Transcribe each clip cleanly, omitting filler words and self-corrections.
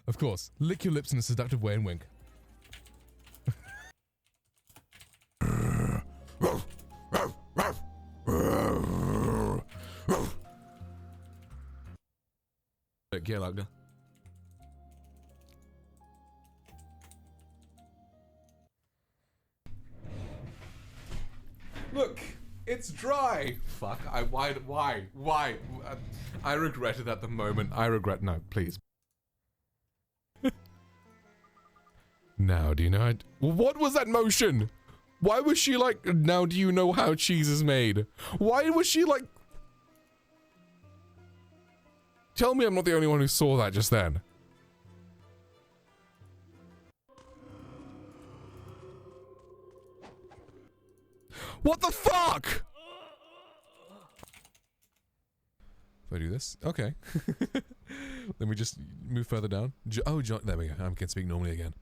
Of course. Lick your lips in a seductive way and wink. Gel aga. Look, it's dry. Fuck. Why? I regret it at the moment. No, please. Now, do you know it? What was that motion? Why was she like, now do you know how cheese is made? Why was she like... Tell me I'm not the only one who saw that just then. What the fuck? If I do this? Okay. Let me just move further down. Oh, John, there we go. I can speak normally again.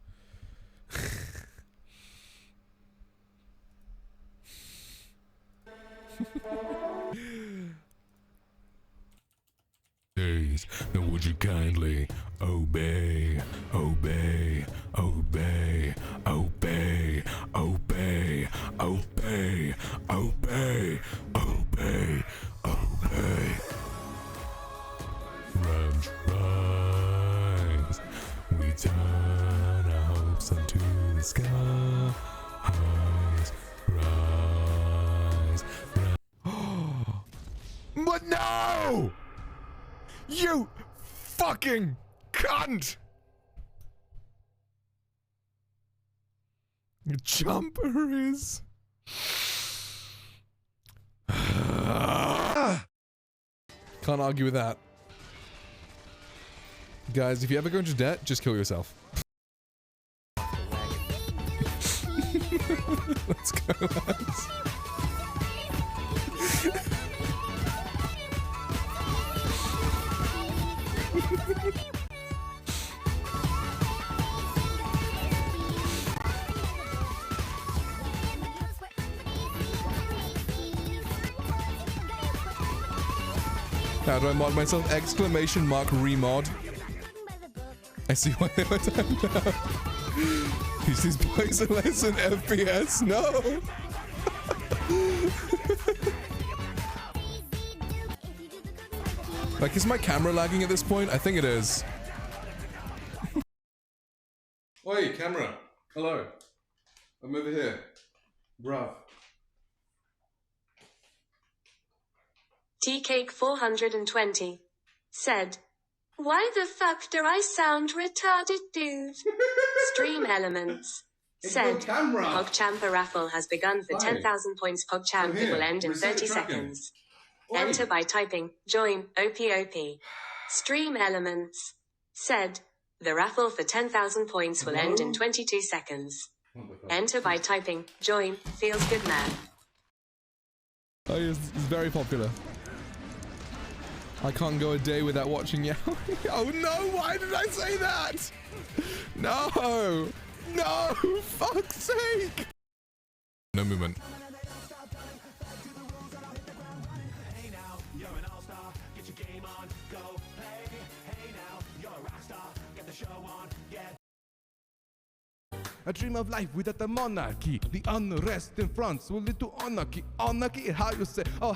Days, now would you kindly obey, obey, obey, obey, obey, obey, obey, obey, obey. Rams rise, we turn our hopes unto the skies. Rise, rise. But no! You fucking cunt! Your jumper is... Can't argue with that. Guys, if you ever go into debt, just kill yourself. Let's go, lads. How do I mod myself? Exclamation mark remod. I see why they were timed out. Use these boys are less than FPS. No! Like, is my camera lagging at this point? I think it is. Oi, camera. Hello. I'm over here. Bruv. T-Cake 420 said, "Why the fuck do I sound retarded, dude?" Stream Elements said, "PogChamp raffle has begun for 10,000 points. PogChamp will end in 30 seconds. Enter by typing join OPOP." Stream Elements said, "The raffle for 10,000 points will end in 22 seconds. Enter by typing join. Feels good, man." Oh, it's very popular. I can't go a day without watching you. Oh no, why did I say that? No! No! Fuck's sake! No movement. Hey now, you're an all-star. Get your game on, go play. Hey now, you're a rock star. Get the show on, get. I dream of life without the monarchy, the unrest in front, so little anarchy. Anarchy, how you say, oh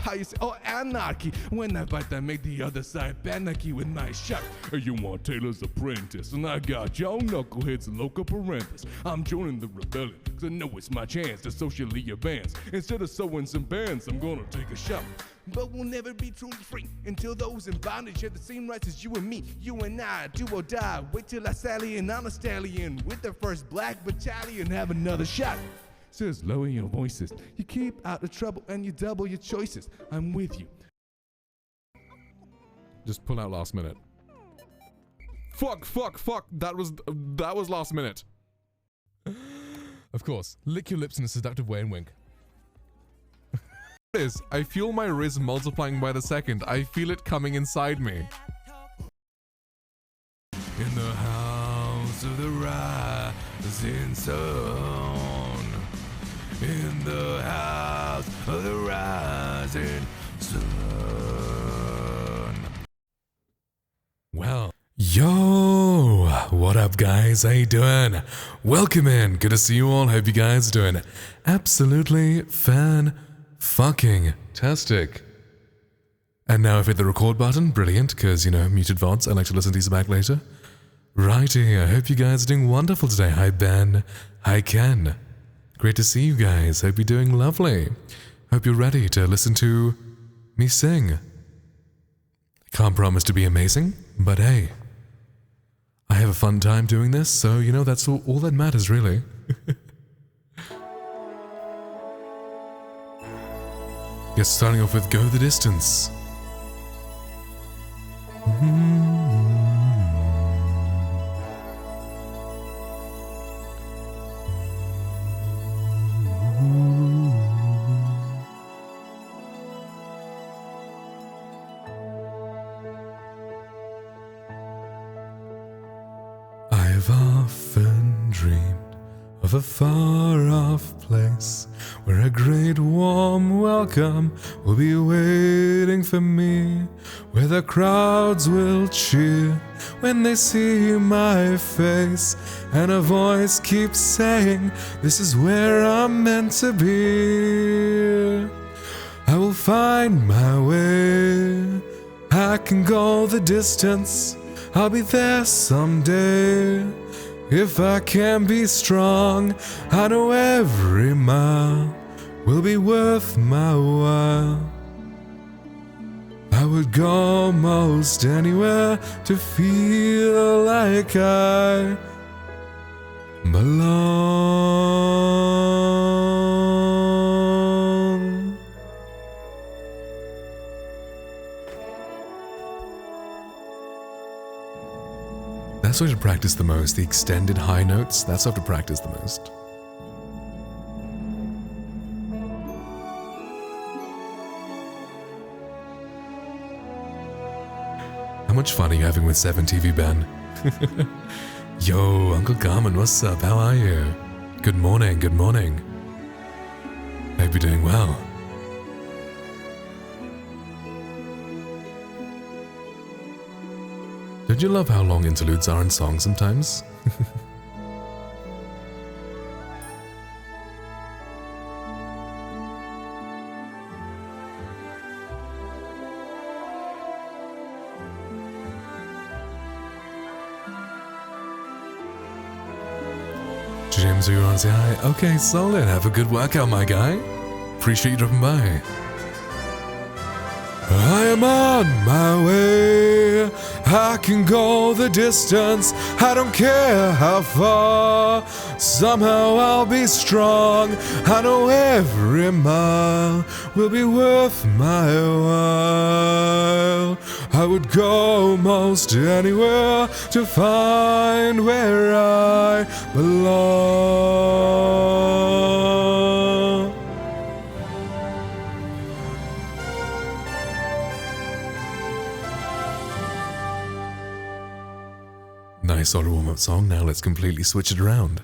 anarchy. When I bite, I make the other side panicky with my shot. You want Taylor's apprentice, and I got y'all knuckleheads and local parentis. I'm joining the rebellion, cause I know it's my chance to socially advance. Instead of sowing some bands, I'm gonna take a shot. But we'll never be truly free until those in bondage have the same rights as you and me. You and I, do or die. Wait till I sally in on a stallion with the first black battalion. Have another shot. Says lower your voices. You keep out of trouble and you double your choices. I'm with you. Just pull out last minute. Fuck. That was last minute. Of course. Lick your lips in a seductive way and wink. I feel my Riz multiplying by the second. I feel it coming inside me. In the house of the rising sun. In the house of the rising sun. Well, yo! What up, guys? How you doing? Welcome in. Good to see you all. Hope you guys are doing absolutely fan-fucking-tastic. And now I've hit the record button. Brilliant, because, muted VODs. I like to listen to these back later. Righty, I hope you guys are doing wonderful today. Hi, Ben. Hi, Ken. Great to see you guys. Hope you're doing lovely. Hope you're ready to listen to me sing. Can't promise to be amazing, but hey, I have a fun time doing this, so that's all that matters, really. Yes, starting off with Go the Distance. I've often dreamed of a far-off place where a great warm welcome will be waiting for me, where the crowds will cheer when they see my face, and a voice keeps saying, this is where I'm meant to be. I will find my way, I can go the distance, I'll be there someday. If I can be strong, I know every mile will be worth my while. I would go most anywhere to feel like I belong. That's what I have to practice the most, the extended high notes. That's what I have to practice the most. How much fun are you having with 7TV, Ben? Yo, Uncle Carmen, what's up? How are you? Good morning, good morning. Hope you're doing well. Don't you love how long interludes are in songs sometimes? James, are you on? Say hi. Okay, solid. Have a good workout, my guy. Appreciate you dropping by. I am on my way, I can go the distance, I don't care how far, somehow I'll be strong, I know every mile will be worth my while. I would go most anywhere to find where I belong. Nice sort of warm-up song. Now let's completely switch it around.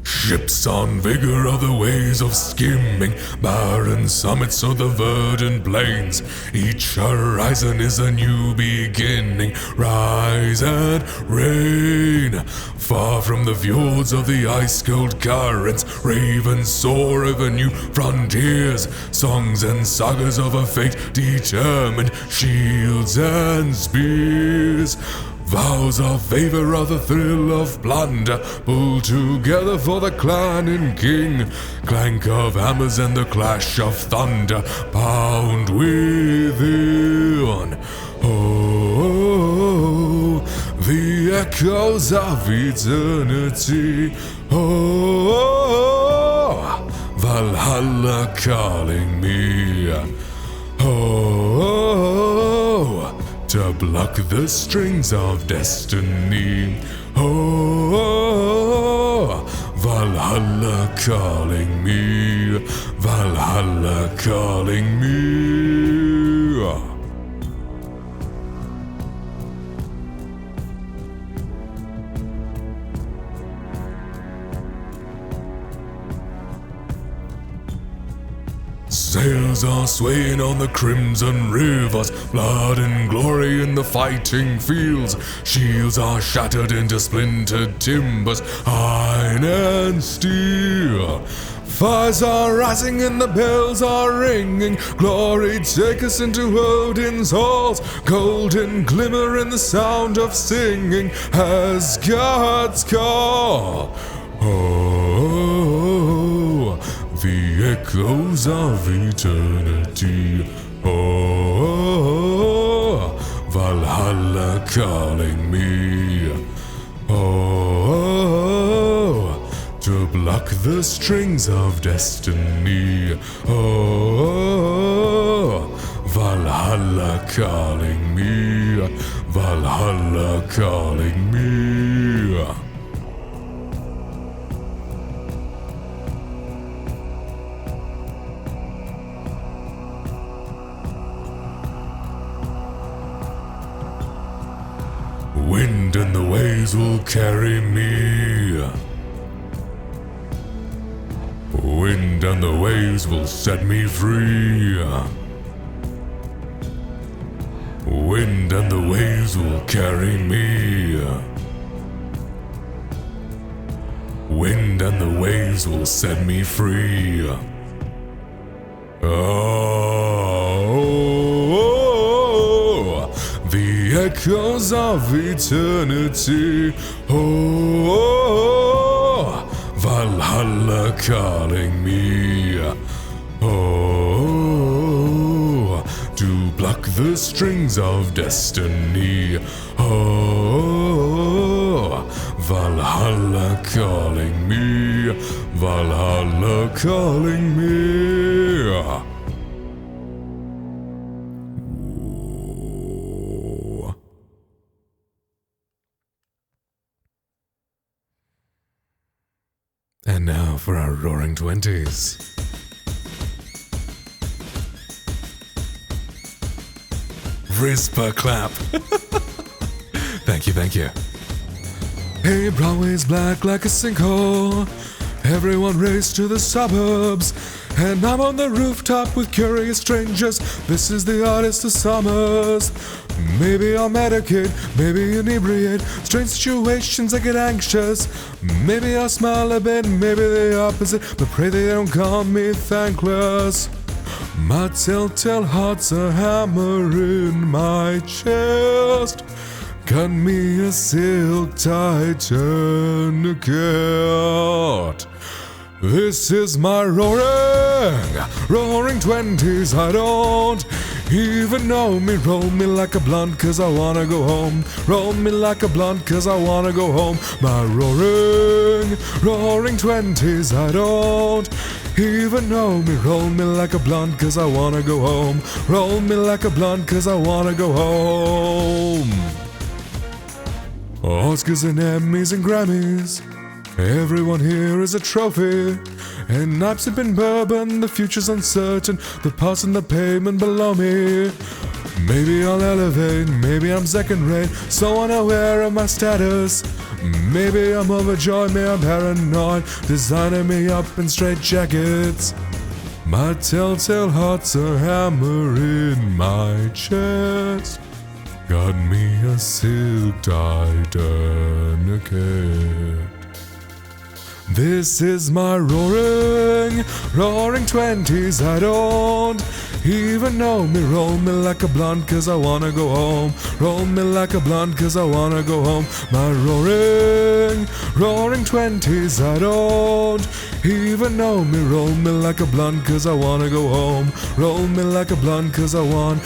Ships on vigor are the ways of skimming, barren summits of the verdant plains. Each horizon is a new beginning, rise and reign. Far from the fjords of the ice-cold currents, ravens soar over new frontiers. Songs and sagas of a fate determined, shields and spears. Vows of favor are the thrill of plunder, pulled together for the clan and king. Clank of hammers and the clash of thunder, pound within. Oh, the echoes of eternity. Oh, Valhalla calling me. Oh, to pluck the strings of destiny. Oh, Valhalla calling me. Valhalla calling me. Sails are swaying on the crimson rivers, blood and glory in the fighting fields. Shields are shattered into splintered timbers, iron and steel. Fires are rising and the bells are ringing. Glory, take us into Odin's halls. Golden glimmer in the sound of singing as God's call. Oh, the echoes of eternity. Oh, Valhalla calling me. Oh, to pluck the strings of destiny. Oh, Valhalla calling me. Valhalla calling me. Wind and the waves will carry me. Wind and the waves will set me free. Wind and the waves will carry me. Wind and the waves will set me free. Oh, the echoes of eternity. Oh, Valhalla calling me. Oh, to pluck the strings of destiny. Oh, Valhalla calling me. Valhalla calling me. And now for our roaring 20s. Whisper clap. Thank you, thank you. Hey, Broadway's black like a sinkhole. Everyone race to the suburbs. And I'm on the rooftop with curious strangers. This is the artist of summers. Maybe I'll medicate, maybe inebriate. Strange situations, I get anxious. Maybe I'll smile a bit, maybe the opposite. But pray they don't call me thankless. My telltale heart's a hammer in my chest. Cut me a silk tight tourniquet. This is my roaring 20s. I don't even know me. Roll me like a blunt cause I wanna go home. Roll me like a blunt cause I wanna go home. My roaring 20s. I don't even know me. Roll me like a blunt cause I wanna go home. Roll me like a blunt cause I wanna go home. Oscars and Emmys and Grammys. Everyone here is a trophy. And I'm sipping bourbon, the future's uncertain. The past and the pavement below me. Maybe I'll elevate, maybe I'm second rate. So unaware of my status. Maybe I'm overjoyed, maybe I'm paranoid. Designing me up in straight jackets. My telltale heart's a hammer in my chest. Got me a silk tied tourniquet. This is my roaring 20s. I don't even know me. Roll me like a blunt cause I wanna go home. Roll me like a blunt cause I wanna go home. My roaring 20s. I don't even know me. Roll me like a blunt cause I wanna go home. Roll me like a blunt cause I wanna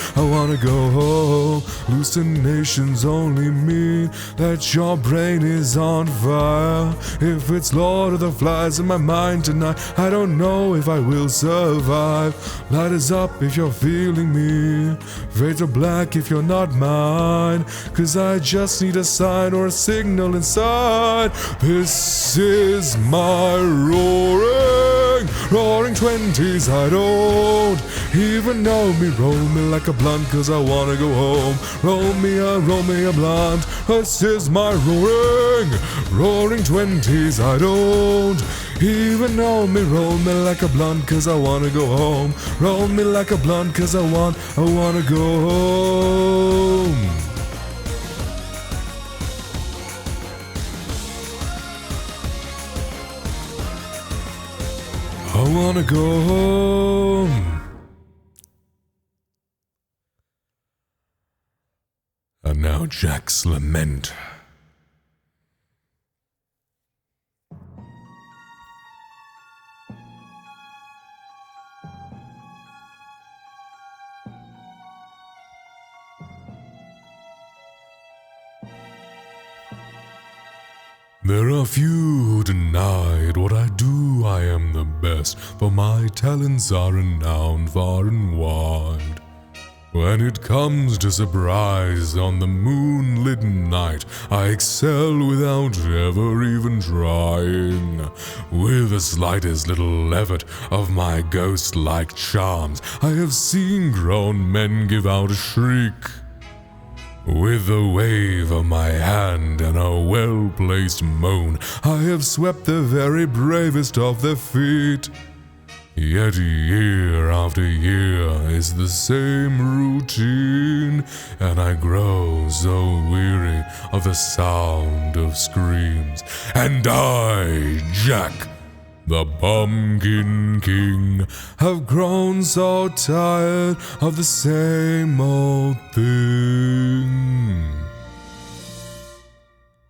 go home. Hallucinations only mean that your brain is on fire. If it's Lord of the Flies in my mind tonight, I don't know if I will survive. Light is up if you're feeling me. Fade to black if you're not mine. Cause I just need a sign or a signal inside. This is my roaring Roaring 20s, I don't even know me. Roll me like a blunt, cause I wanna go home. Roll me a blunt, this is my roaring 20s, I don't even know me. Roll me like a blunt, cause I wanna go home. Roll me like a blunt, cause I wanna go home. I wanna go home. And now Jack's lament. There are few who denied what I do, I am the best, for my talents are renowned far and wide. When it comes to surprise on the moonlit night, I excel without ever even trying. With the slightest little effort of my ghost-like charms, I have seen grown men give out a shriek. With a wave of my hand and a well-placed moan, I have swept the very bravest off their feet. Yet year after year is the same routine, and I grow so weary of the sound of screams. And I, Jack, the Pumpkin King, have grown so tired of the same old thing.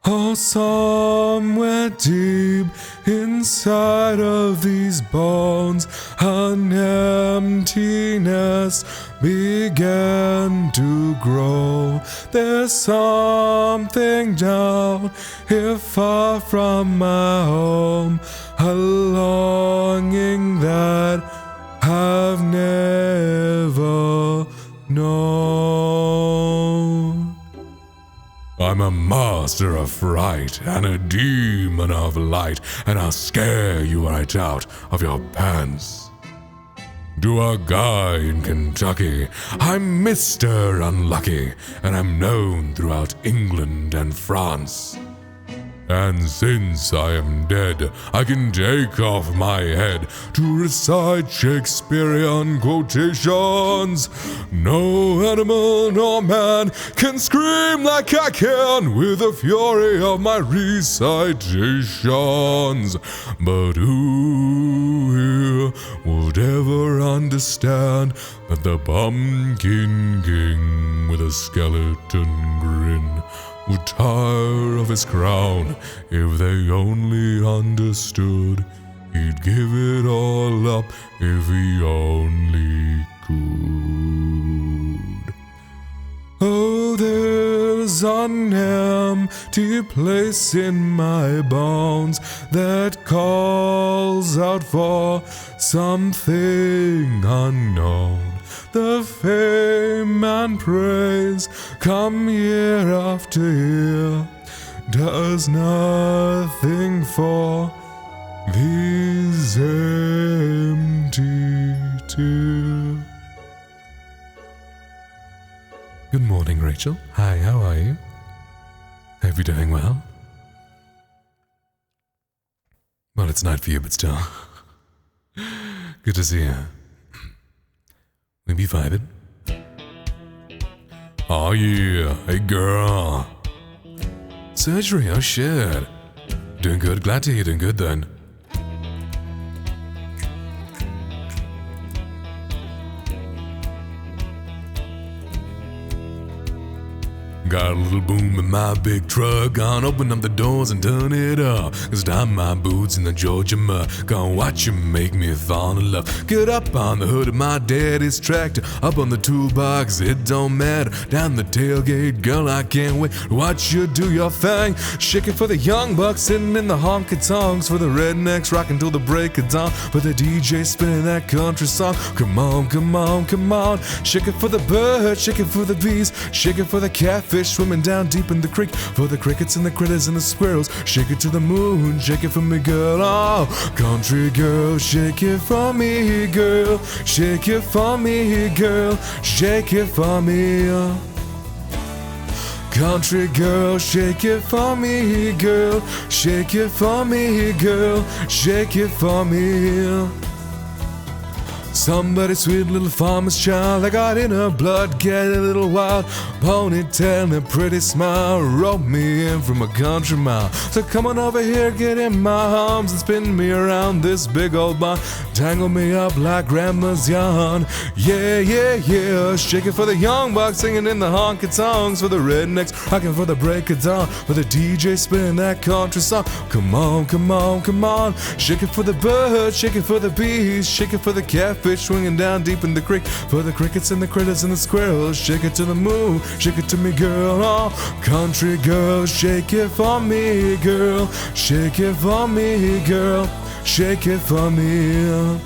Oh, somewhere deep inside of these bones, an emptiness began to grow. There's something down here far from my home, a longing that I've never known. I'm a master of fright and a demon of light, and I'll scare you right out of your pants. To a guy in Kentucky, I'm Mr. Unlucky, and I'm known throughout England and France. And since I am dead, I can take off my head to recite Shakespearean quotations. No animal nor man can scream like I can with the fury of my recitations. But who here would ever understand that the Pumpkin King with a skeleton grin would tire of his crown if they only understood? He'd give it all up if he only could. Oh, there's an empty place in my bones that calls out for something unknown. The fame and praise come year after year, does nothing for these empty tears. Good morning, Rachel. Hi, how are you? Hope you're doing well. Well, it's night for you, but still. Good to see you. We be vibing? Oh yeah, hey girl. Surgery, oh shit. Doing good, glad to hear you're doing good then. Got a little boom in my big truck, gonna open up the doors and turn it up. Cause time my boots in the Georgia mud, gonna watch you make me fall in love. Get up on the hood of my daddy's tractor, up on the toolbox, it don't matter. Down the tailgate, girl, I can't wait to watch you do your thing. Shaking for the young bucks, sitting in the honky-tonks, for the rednecks rocking till the break of dawn, for the DJ spinning that country song. Come on, come on, come on. Shaking for the birds, shaking for the bees, shaking for the catfish, catfish swimming down deep in the creek. For the crickets and the critters and the squirrels, shake it to the moon, shake it for me, girl. Oh, country girl, shake it for me, girl. Shake it for me, girl. Shake it for me. Oh. Country girl, shake it for me, girl. Shake it for me, girl. Shake it for me. Somebody sweet little farmer's child, I got in her blood, get a little wild. Ponytail and a pretty smile, roll me in from a country mile. So come on over here, get in my arms and spin me around this big old barn. Tangle me up like grandma's yarn. Yeah, yeah, yeah. Shake it for the young bucks singing in the honky tonks, for the rednecks rocking for the break of dawn, for the DJ spinning that country song. Come on, come on, come on. Shake it for the birds, shake it for the bees, shake it for the catfish swinging down deep in the creek, for the crickets and the critters and the squirrels. Shake it to the moon, shake it to me, girl. Oh, country girl, shake it for me, girl. Shake it for me, girl. Shake it for me.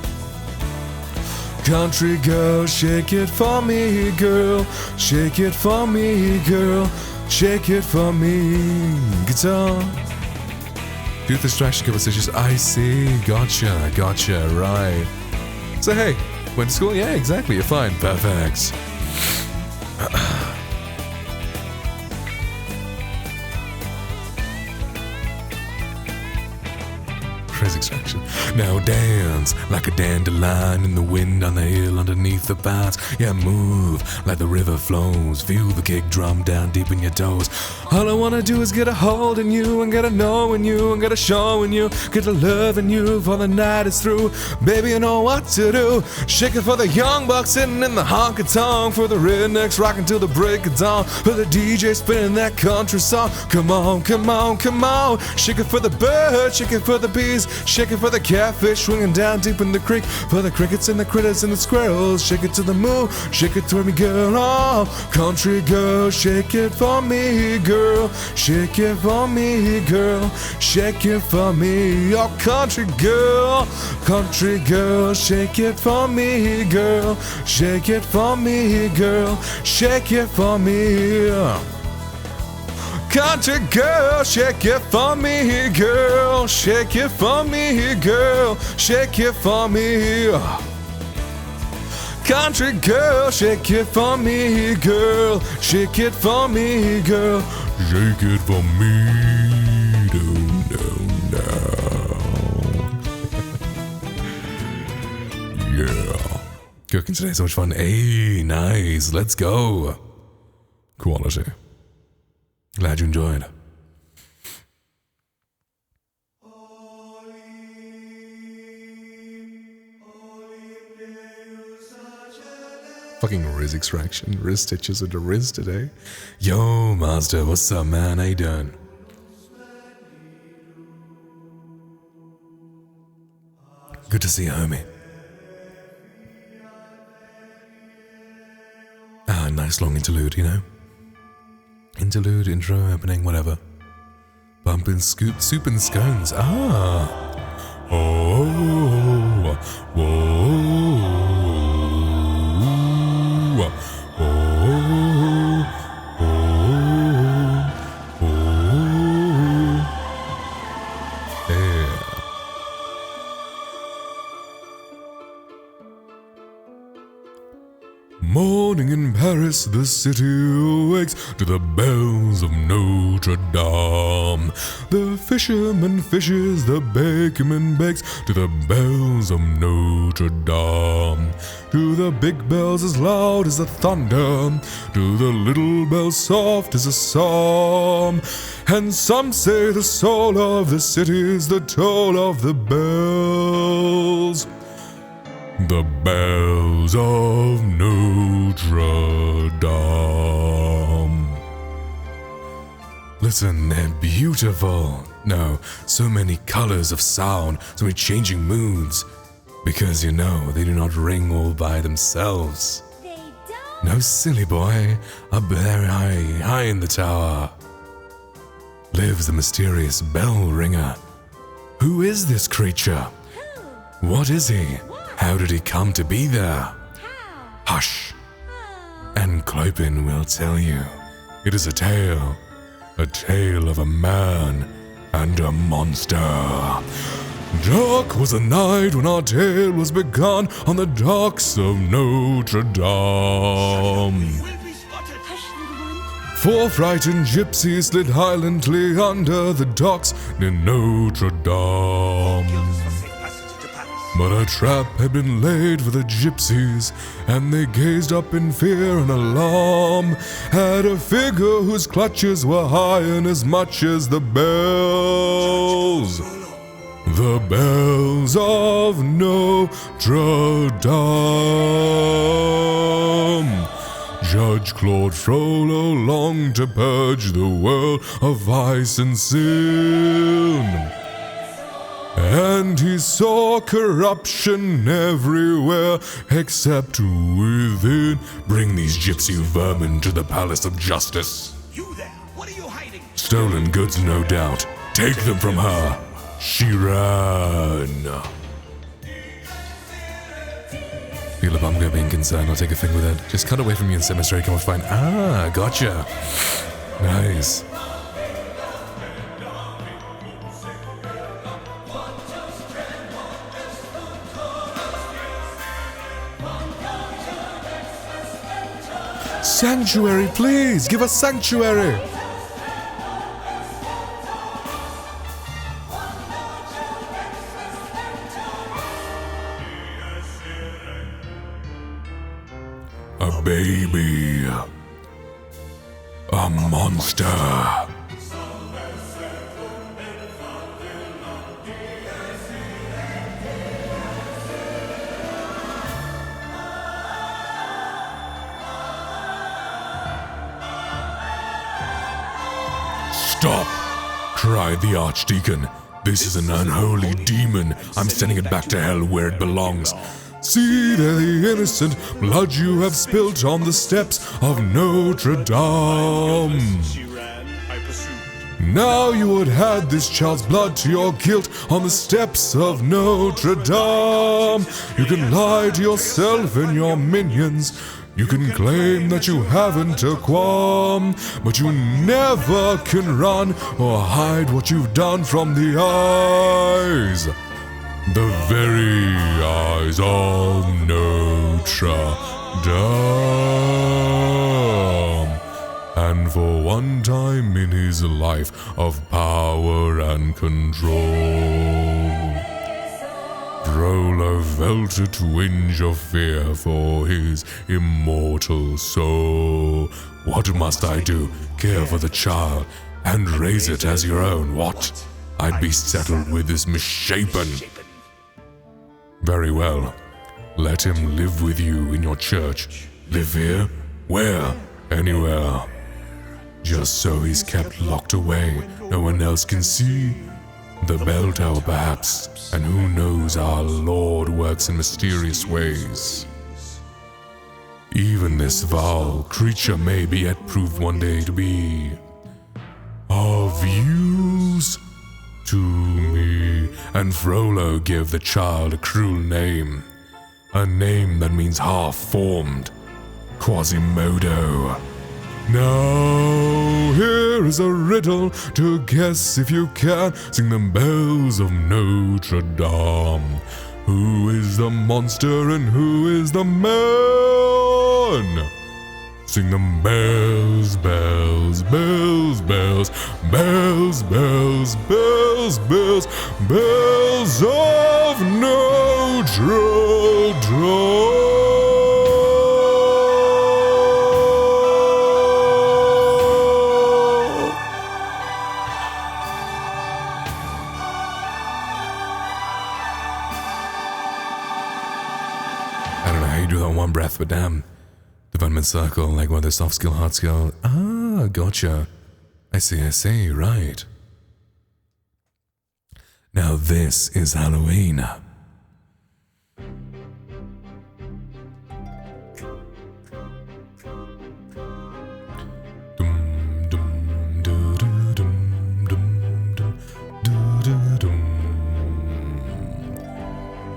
Country girl, shake it for me, girl. Shake it for me, girl. Shake it for me. Guitar. Youth distraction conversations. I see. Gotcha. Gotcha. Right. So hey, went to school? Yeah, exactly. You're fine. Perfect. Phrase extraction. Now dance like a dandelion in the wind on the hill underneath the pines. Yeah, move like the river flows. Feel the kick drum down deep in your toes. All I wanna do is get a hold in you and get a knowing you and get a showing you, get a loving you for the night is through. Baby, you know what to do. Shake it for the young bucks sitting in the honky tonk, for the rednecks rocking till the break of dawn, for the DJ spinning that country song. Come on, come on, come on. Shake it for the birds, shake it for the bees, shake it for the catfish swinging down deep in the creek, for the crickets and the critters and the squirrels. Shake it to the moon, shake it to me, girl. Oh, country girl, shake it for me, girl. Shake it for me, girl. Shake it for me. Oh, country girl, shake it for me, girl. Shake it for me, girl. Shake it for me. Country girl, shake it for me, girl. Shake it for me, girl. Shake it for me. Country girl, shake it for me, girl. Shake it for me, girl. Shake it for me. No. Yeah. Cooking today, so much fun. Hey, nice. Let's go. Quality. Glad you enjoyed. Fucking Riz extraction, Riz stitches into Riz today. Yo, Master, what's up, man? How you doing? Good to see you, homie. Ah, nice long interlude, you know? Interlude, intro, opening, whatever. Bumpin' scoop, soup and scones. Ah. Oh. Whoa. Morning in Paris, the city awakes to the bells of Notre Dame. The fisherman fishes, the bakerman bakes to the bells of Notre Dame. To the big bells as loud as the thunder, to the little bells soft as a psalm. And some say the soul of the city is the toll of the bells. The bells of Notre Dame. Listen, they're beautiful. No, so many colors of sound, so many changing moods. Because you know, they do not ring all by themselves. They don't. No, silly boy. Up very high in the tower lives the mysterious bell ringer. Who is this creature? Who? What is he? What? How did he come to be there? How? Hush, Oh. and Clopin will tell you. It is a tale of a man and a monster. Dark was the night when our tale was begun on the docks of Notre Dame. Four frightened gypsies slid silently under the docks near Notre Dame. But a trap had been laid for the gypsies, and they gazed up in fear and alarm at a figure whose clutches were high and as much as the bells. The bells of Notre Dame. Judge Claude Frollo longed to purge the world of vice and sin. And he saw corruption everywhere except within. Bring these gypsy vermin to the palace of justice. You there, what are you hiding? Stolen goods, no doubt. Take them from her. She ran. Philip, I'm being concerned. I'll take a thing with it. Just cut away from me and cemetery. Come on, fine. Ah, gotcha. Nice. Sanctuary, please! Give us sanctuary! A baby. A monster. Stop! Cried the Archdeacon. This is an unholy demon. I'm sending it back to hell where it belongs. See there the innocent blood you have spilt on the steps of Notre Dame. She ran, I pursued. Now you would add this child's blood to your guilt on the steps of Notre Dame. You can lie to yourself and your minions. You can claim that you haven't a qualm, but you never can run or hide what you've done from the eyes. The very eyes of Notre Dame. And for one time in his life of power and control, Frollo felt a twinge of fear for his immortal soul. What must I do? Care for the child and raise it as your own. What? I'd be settled with this misshapen. Very well. Let him live with you in your church. Live here? Where? Anywhere. Just so he's kept locked away. No one else can see. The bell tower, perhaps. And who knows, our Lord works in mysterious ways. Even this vile creature may be yet proved one day to be of use to me. And Frollo gave the child a cruel name. A name that means half-formed. Quasimodo. Now here is a riddle to guess if you can. Sing the bells of Notre Dame. Who is the monster and who is the man? Sing them bells, bells, bells, bells, bells, bells, bells, bells, bells of Notre Dame. I don't know how you do that in one breath, but damn. Development circle, like what, the soft skill, hard skill. Ah, gotcha. I see, right. Now this is Halloween.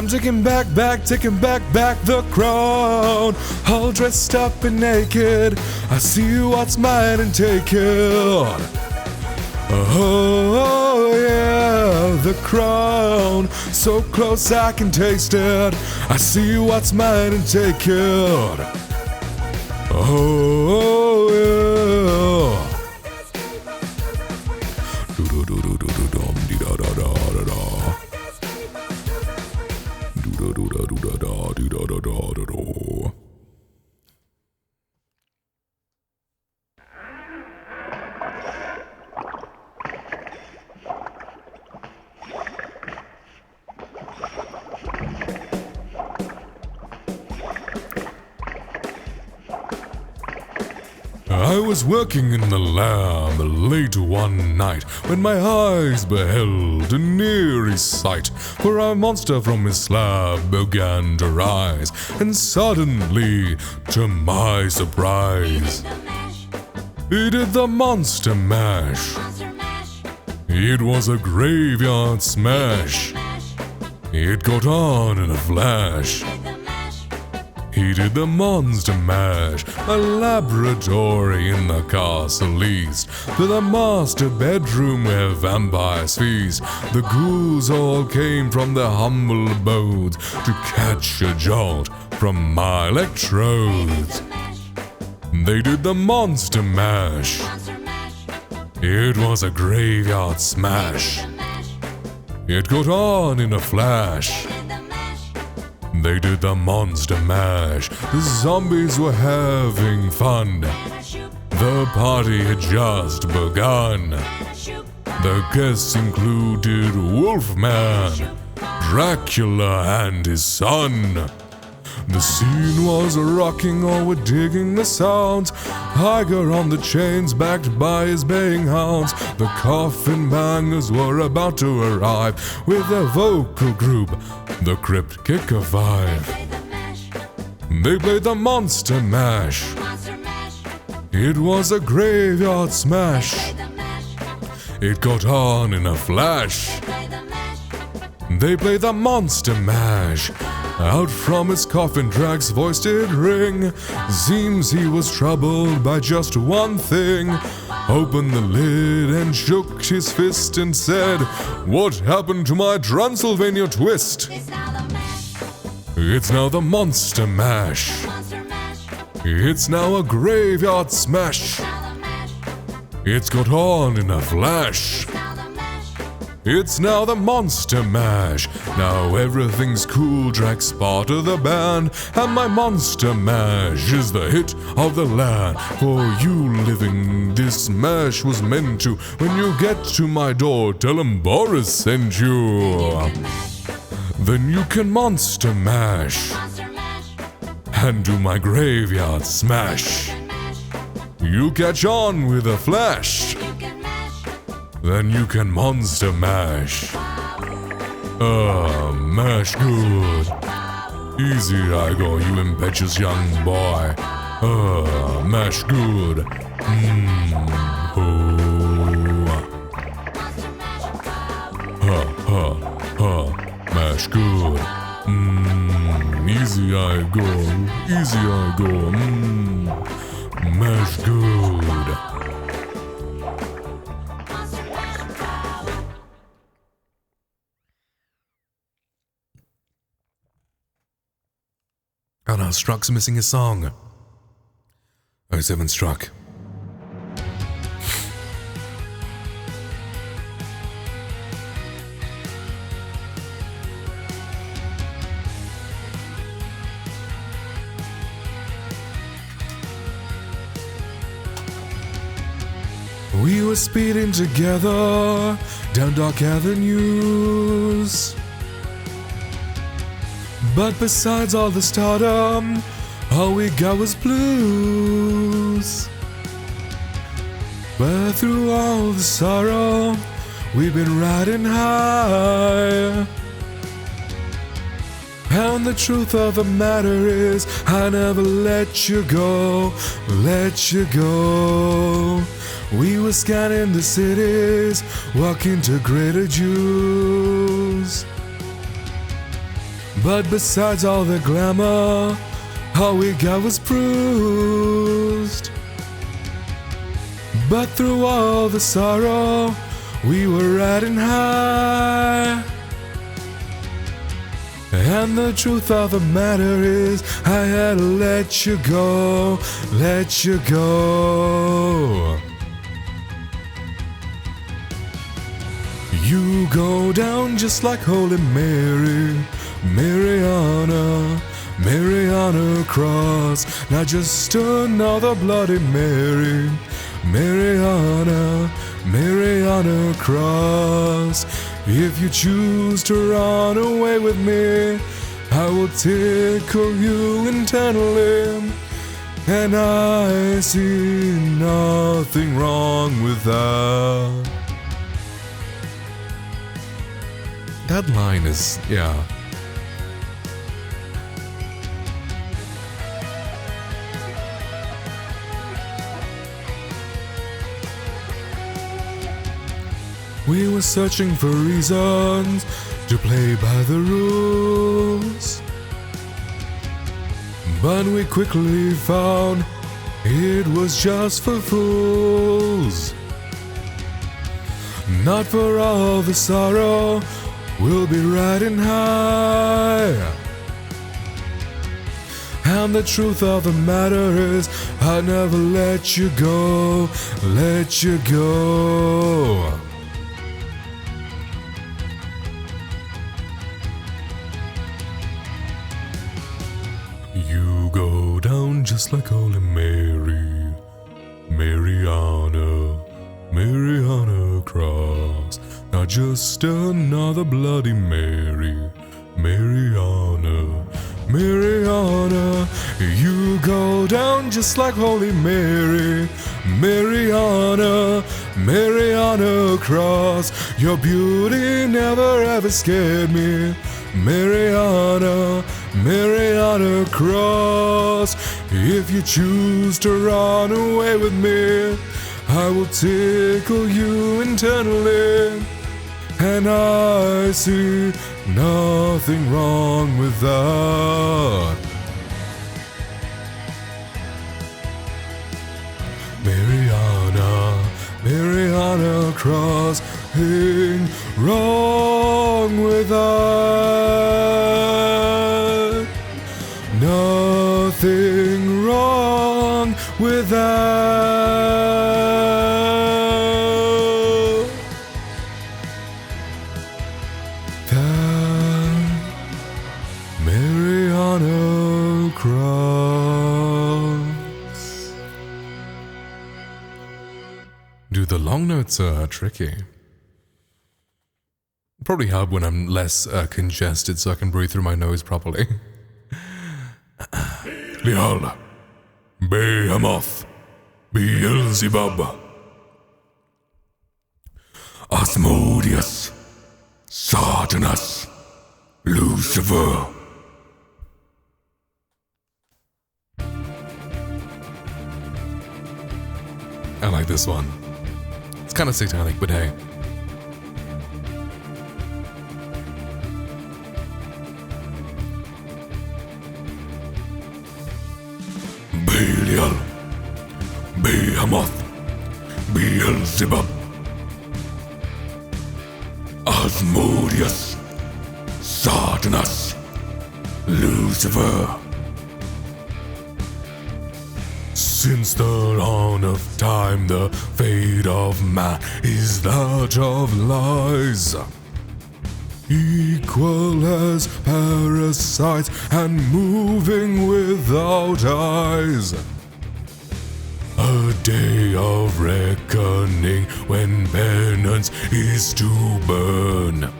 I'm taking back the crown. All dressed up and naked, I see what's mine and take it. Oh yeah, the crown, so close I can taste it. I see what's mine and take it. Oh yeah. I was working in the lab late one night when my eyes beheld an eerie sight, for a monster from his slab began to rise, and suddenly, to my surprise, he did the monster mash. It was a graveyard smash. It got on in a flash. He did the monster mash, a laboratory in the castle east, to the master bedroom where vampires feast. The ghouls all came from their humble abodes to catch a jolt from my electrodes. They did the monster mash. It was a graveyard smash. It got on in a flash. They did the monster mash. The zombies were having fun. The party had just begun. The guests included Wolfman, Dracula, and his son. The scene was rocking, all were digging the sounds. Tiger on the chains, backed by his baying hounds. The coffin bangers were about to arrive with their vocal group, the Crypt Kicker 5. They played the monster mash. It was a graveyard smash. It got on in a flash. They played the monster mash. Out from his coffin, Drag's voice did ring. Seems he was troubled by just one thing. Opened the lid and shook his fist and said, "What happened to my Transylvania twist?" It's now the monster mash. It's now a graveyard smash. It's got on in a flash. It's now the monster mash. Now everything's cool, Drax part of the band, and my monster mash is the hit of the land. For you living, this mash was meant to. When you get to my door, tell 'em Boris sent you. Then you can monster mash and do my graveyard smash. You catch on with a flash. Then you can monster mash. Mash good. Easy I go, you impetuous young boy. Mash good. Mash good. Easy I go, easy I go. Mash good. Oh no, Struck's missing a song. 07 Struck. We were speeding together down dark avenues. But besides all the stardom, all we got was blues. But through all the sorrow, we've been riding high. And the truth of the matter is, I never let you go, let you go. We were scanning the cities, walking to greater Jews. But besides all the glamour, all we got was bruised. But through all the sorrow, we were riding high. And the truth of the matter is, I had to let you go, let you go. You go down just like Holy Mary, Mariana, Mariana Cross. Not just another Bloody Mary, Mariana, Mariana Cross. If you choose to run away with me, I will tickle you internally. And I see nothing wrong with that. That line is, yeah. We were searching for reasons to play by the rules, but we quickly found it was just for fools. Not for all the sorrow, we'll be riding high. And the truth of the matter is, I never let you go, let you go. You go down just like Holy Mary, Mariana, Mariana Cross. Not just another Bloody Mary, Mariana, Mariana. You go down just like Holy Mary, Mariana, Mariana Cross. Your beauty never ever scared me, Mariana, Mariana Cross. If you choose to run away with me, I will tickle you internally. And I see nothing wrong with that. Mariana, Mariana Cross, ain't wrong with that. Nothing wrong with that. Mariana Cross. Dude, the long notes are tricky. Probably help when I'm less congested so I can breathe through my nose properly. Lial, Behemoth, Beelzebub, Asmodeus, Satanas, Lucifer. I like this one. It's kind of satanic, but hey. Belial, Behemoth, Beelzebub, Asmodeus, Satanas, Lucifer. Since the dawn of time, the fate of man is that of lies. Equal as parasites and moving without eyes. A day of reckoning when penance is to burn.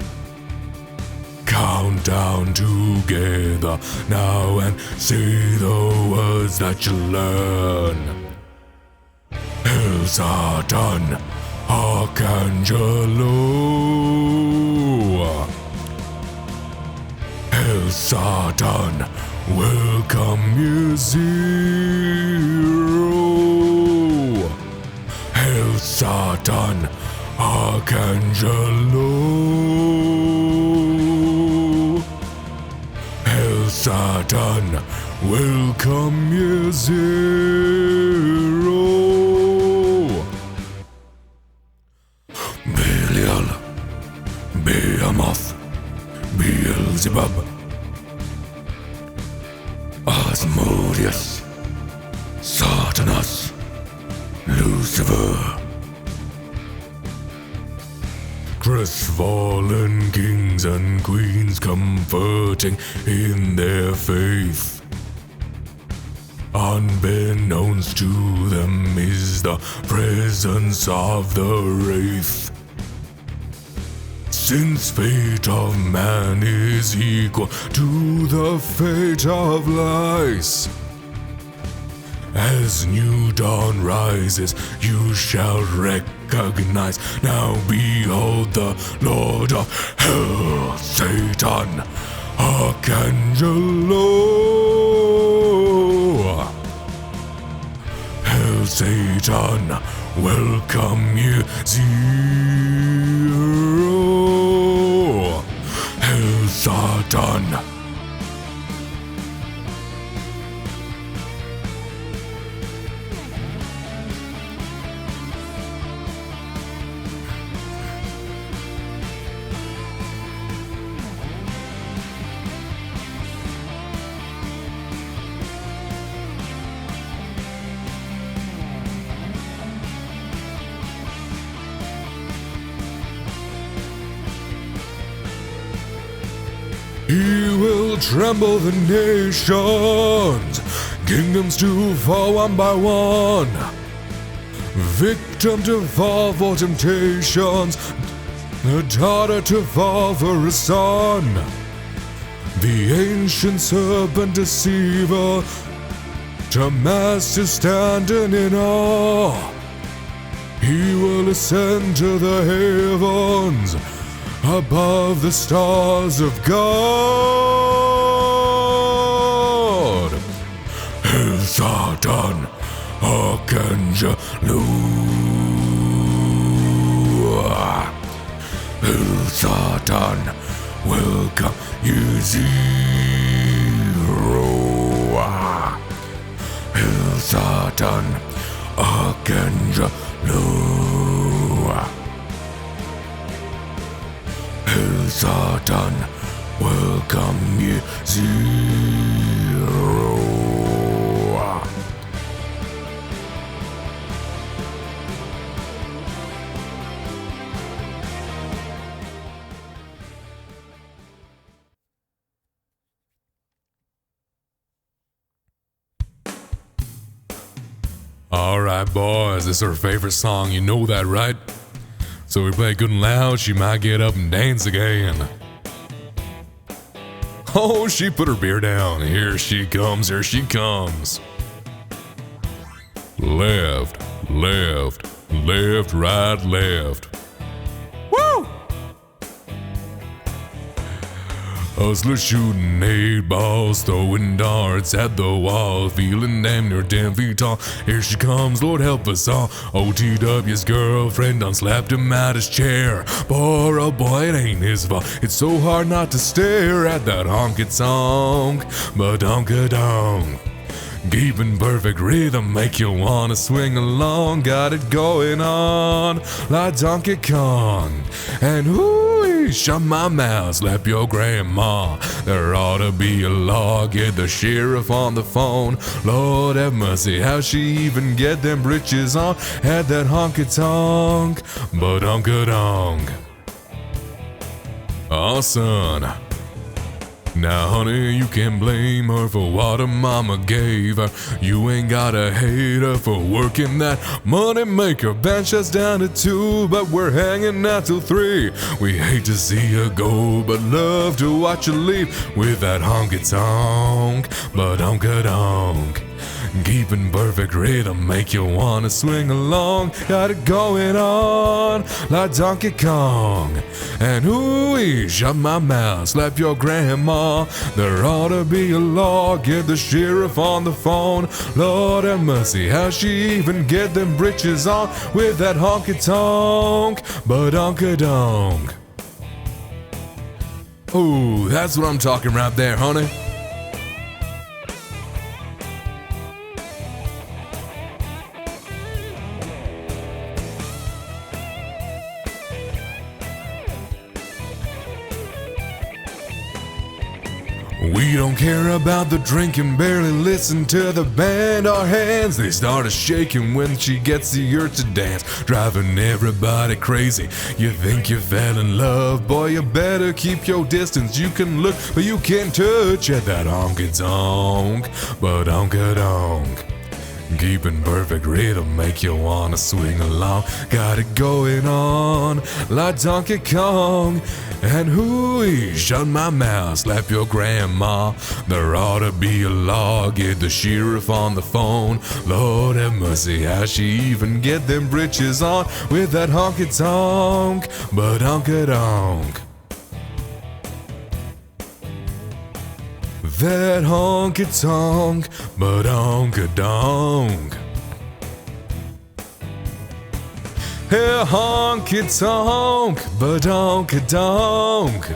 Count down together now and say the words that you learn. El Satan, Archangelo. El Satan, welcome year zero. El Satan, Archangelo. Satan, welcome year zero. Belial, Behemoth, Beelzebub, Asmodeus, Satanas, Lucifer. Crestfallen kings and queens comforting in their faith. Unbeknownst to them is the presence of the wraith. Since fate of man is equal to the fate of lies, as new dawn rises, you shall recognize. Now behold the Lord of Hell, Satan, Archangelo. Hell, Satan, welcome you, zero. Hell, Satan. He will tremble the nations, kingdoms to fall one by one, victim to fall for temptations, a daughter to fall for a son. The ancient serpent deceiver, to masters standing in awe. He will ascend to the heavens, above the stars of God. Hail Satan, Archangelo. Hail Satan, welcome you, zero. Hail Satan, Archangelo. Hail Satan, welcome you, zero. Alright boys, this is her favorite song, you know that, right? So we play good and loud, she might get up and dance again. Oh, she put her beer down. Here she comes, here she comes. Left, left, left, right, left. Woo! Hustler shooting 8 balls, throwing darts at the wall, feeling damn near 10 feet tall. Here she comes, Lord help us all. OTW's girlfriend done slapped him out his chair. Poor old boy, it ain't his fault. It's so hard not to stare at that honky-tonk, but donka-donk. Keeping perfect rhythm, make you wanna swing along. Got it going on like Donkey Kong. And hooey, shut my mouth, slap your grandma. There ought to be a law, get the sheriff on the phone. Lord have mercy, how she even get them britches on? Had that honky-tonk, but donka-donk. Oh, son. Now, honey, you can blame her for what her mama gave her. You ain't gotta hate her for working that money maker. Bench us down to 2, but we're hanging out till 3. We hate to see her go, but love to watch her leave with that honky-tonk, but donka-donk. Keeping perfect rhythm, make you wanna swing along. Got it going on like Donkey Kong. And hooey, shut my mouth, slap your grandma. There ought to be a law, get the sheriff on the phone. Lord have mercy, how she even get them britches on with that honky-tonk, but donka-donk. Ooh, that's what I'm talking right there, honey. We don't care about the drinking, barely listen to the band. Our hands, they started shaking when she gets the urge to dance, driving everybody crazy. You think you fell in love, boy, you better keep your distance. You can look, but you can't touch at that honky-tonk, but honka-donk. Keeping perfect rhythm make you wanna swing along. Got it going on like Donkey Kong. And hooey, shut my mouth, slap your grandma. There ought to be a law, get the sheriff on the phone. Lord have mercy, how she even get them britches on with that honky-tonk, but honka-donk. That honky-tonk, but honka-donk. Hey, honky-tonk, but honka-donk.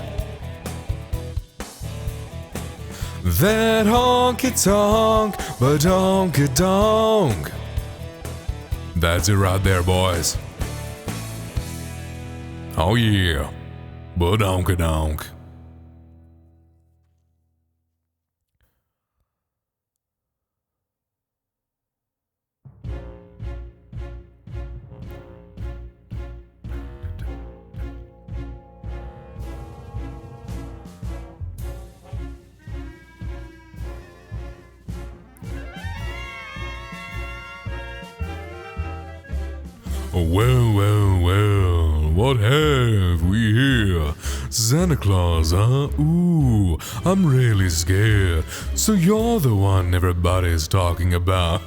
That honky-tonk, but honka-donk. That's it right there, boys. Oh yeah, but honka-donk. Well, what have we here? Santa Claus, huh? Ooh, I'm really scared. So you're the one everybody's talking about.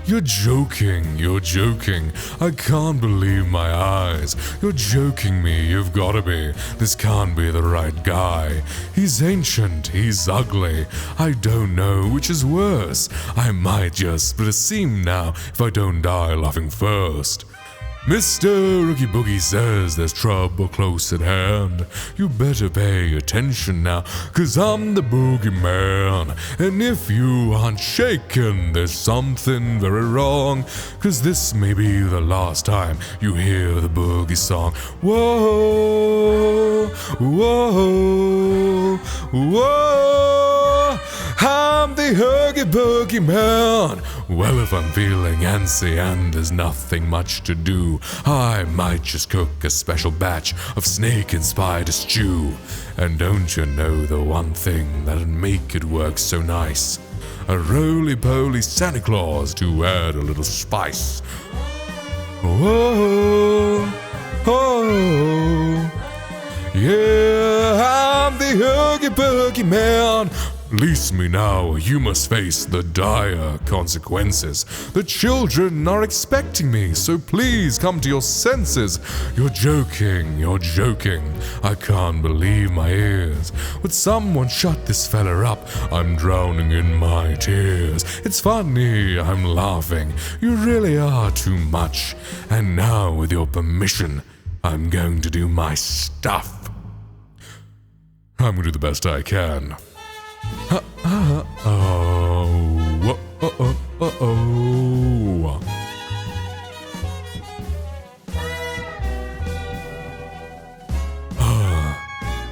You're joking. I can't believe my eyes. You're joking me, you've gotta be. This can't be the right guy. He's ancient, he's ugly. I don't know which is worse. I might just split a seam now if I don't die laughing first. Mr. Oogie Boogie says there's trouble close at hand. You better pay attention now, 'cause I'm the boogeyman. And if you aren't shaken, there's something very wrong, 'cause this may be the last time you hear the boogie song. Whoa, whoa, whoa, I'm the Oogie Boogie Man. Well, if I'm feeling antsy and there's nothing much to do, I might just cook a special batch of snake and spider stew. And don't you know the one thing that'd make it work so nice? A roly-poly Santa Claus to add a little spice. Whoa, oh, yeah, I'm the Oogie Boogie Man. Release me now, you must face the dire consequences. The children are expecting me, so please come to your senses. You're joking. I can't believe my ears. Would someone shut this fella up? I'm drowning in my tears. It's funny, I'm laughing. You really are too much. And now, with your permission, I'm going to do my stuff. I'm going to do the best I can.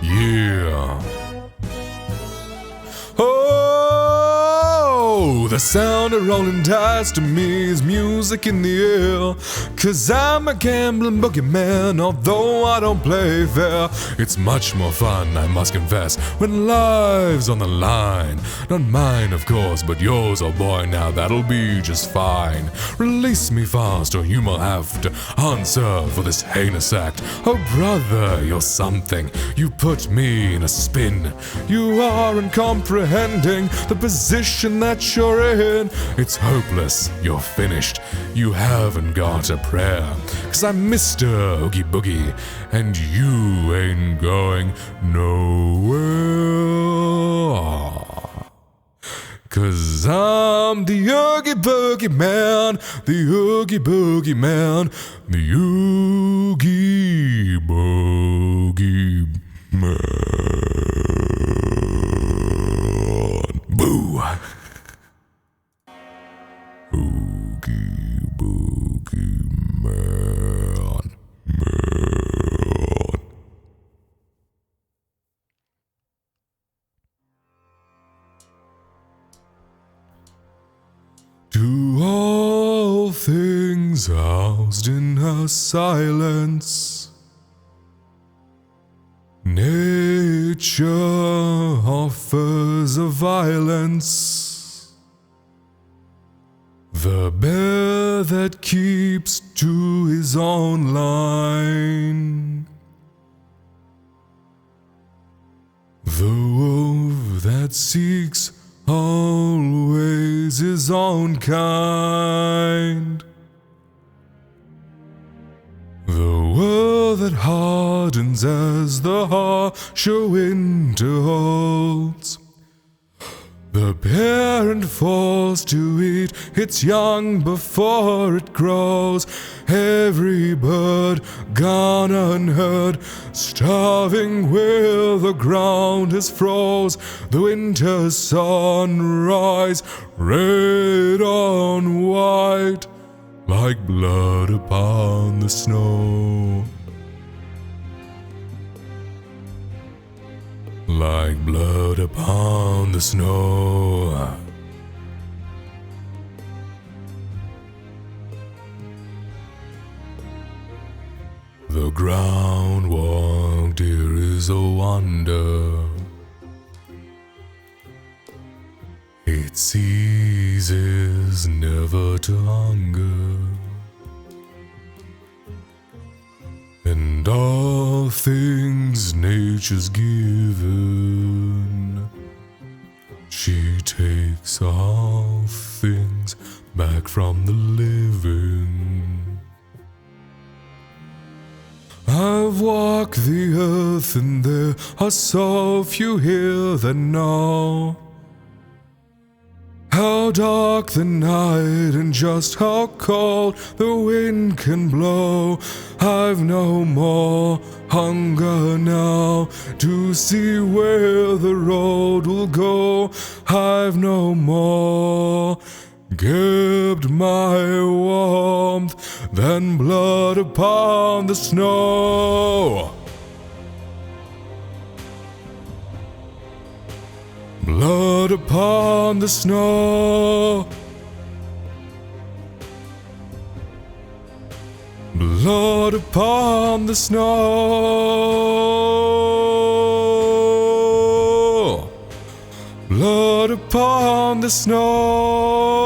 Yeah. Oh, the sound of rolling dice to me is music in the air. 'Cause I'm a gambling boogeyman, although I don't play fair. It's much more fun, I must confess, when life's on the line. Not mine, of course, but yours, oh boy, now that'll be just fine. Release me fast, or you will have to answer for this heinous act. Oh brother, you're something, you put me in a spin. You aren't comprehending the position that you're in. It's hopeless, you're finished, you haven't got a prayer. 'Cause I'm Mr. Oogie Boogie, and you ain't going nowhere. 'Cause I'm the Oogie Boogie Man, the Oogie Boogie Man, the Oogie Boogie Man. Boo! Oogie Boogie Man. Man. things housed in her silence. Nature offers a violence. The bear that keeps to his own line. The wolf that seeks always his own kind. The world that hardens as the harsher winter holds. The parent forced to eat its young before it grows. Every bird gone unheard, starving where the ground has froze. The winter sunrise, red on white, like blood upon the snow. Like blood upon the snow. The ground walked here is a wonder. It ceases never to hunger. And all things nature's given, she takes all things back from the living. I've walked the earth and there are so few here that know how dark the night and just how cold the wind can blow. I've no more hunger now to see where the road will go. I've no more kept my warmth than blood upon the snow. Blood upon the snow. Blood upon the snow. Blood upon the snow.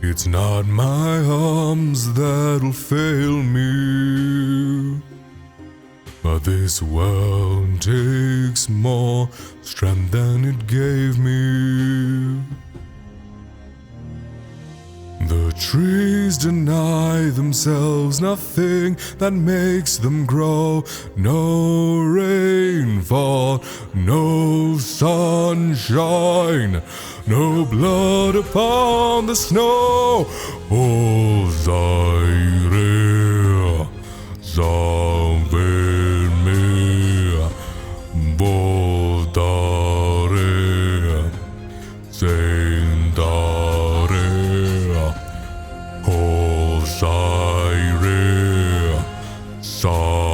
It's not my arms that'll fail me, but this world takes more strength than it gave me. The trees deny themselves nothing that makes them grow. No rainfall, no sunshine, no blood upon the snow. Oh, Zaire, salve-me, voltare, sentare, oh, Zaire, salve-me,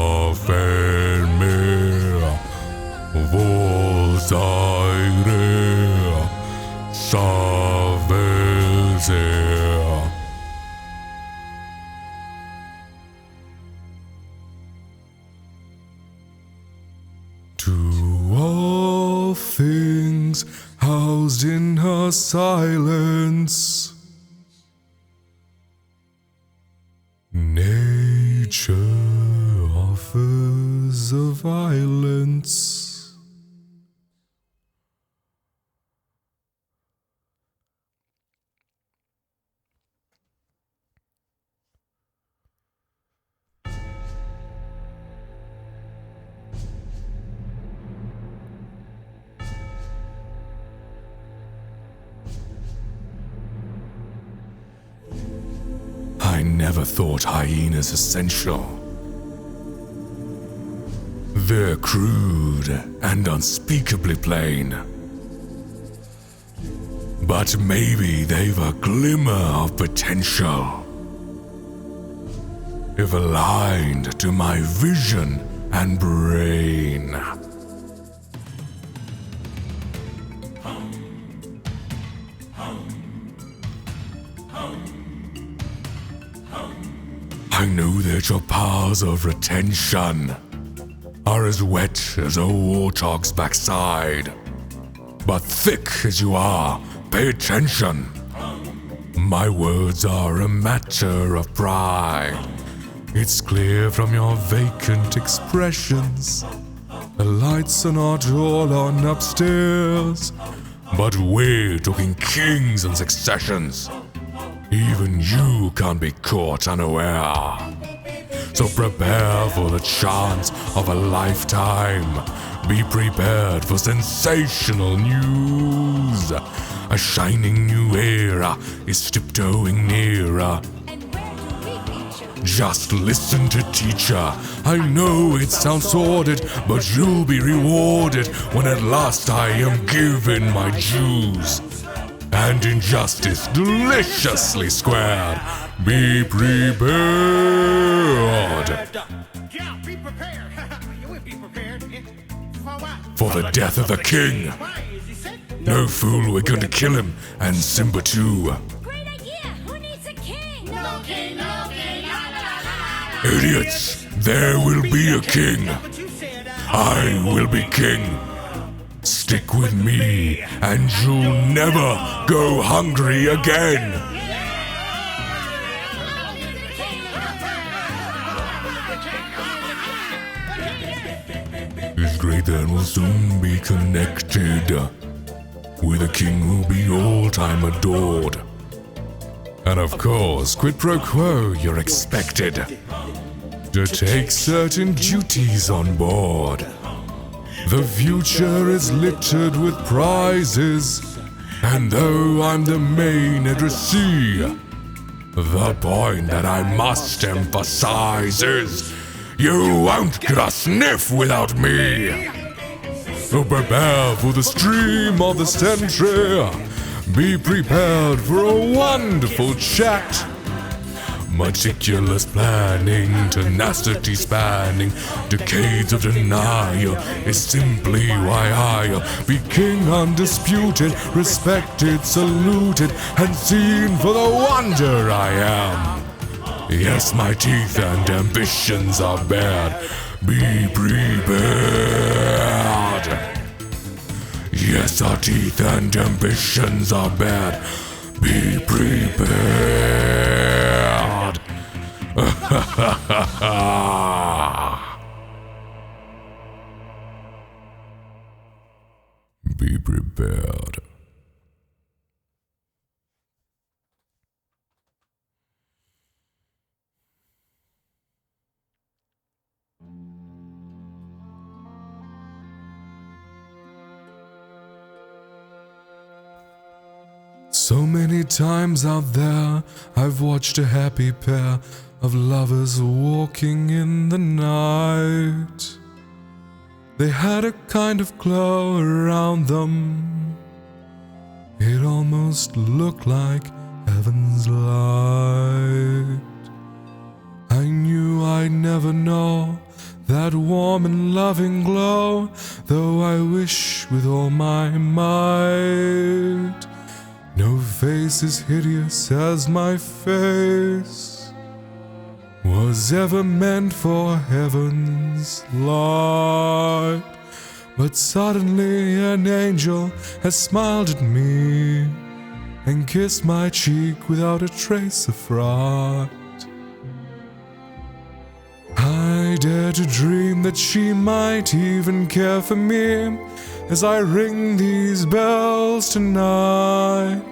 voltare, salve-se. To all things housed in her silence, nature offers a violence. I never thought hyenas essential. They're crude and unspeakably plain. But maybe they've a glimmer of potential. if aligned to my vision and brain. I know that your powers of retention are as wet as a warthog's backside. But thick as you are, pay attention. My words are a matter of pride. It's clear from your vacant expressions. The lights are not all on upstairs, but we're talking kings and successions. Even you can't be caught unaware. So prepare for the chance of a lifetime. Be prepared for sensational news. A shining new era is tiptoeing nearer. And where do we reach you? Just listen to teacher. I know it sounds sordid, but you'll be rewarded when at last I am given my dues. And injustice deliciously squared. Be prepared Yeah, be prepared. You will be prepared. For what? for the death of the king. Why is he sick? No fool, we're going to kill him, and Simba too. Great idea! Who needs a king? No king, no king, la la la la. Idiots, there will be a king. But you said I will be king. Stick with me, and you'll never go hungry again. His great then will soon be connected with a king who'll be all-time adored. And of course, quid pro quo, you're expected to take certain duties on board. The future is littered with prizes, and though I'm the main addressee, the point that I must emphasize is you won't get a sniff without me. So prepare for the stream of the century. Be prepared for a wonderful chat. Meticulous planning, tenacity spanning, decades of denial is simply why I'll be king undisputed, respected, saluted, and seen for the wonder I am. Yes, my teeth and ambitions are bad. Be prepared. Yes, our teeth and ambitions are bad. Be prepared. Be prepared. So many times out there, I've watched a happy pair of lovers walking in the night. They had a kind of glow around them. It almost looked like heaven's light. I knew I'd never know that warm and loving glow, though I wish with all my might. No face as hideous as my face was ever meant for heaven's light. But suddenly an angel has smiled at me and kissed my cheek without a trace of fright. I dare to dream that she might even care for me as I ring these bells tonight.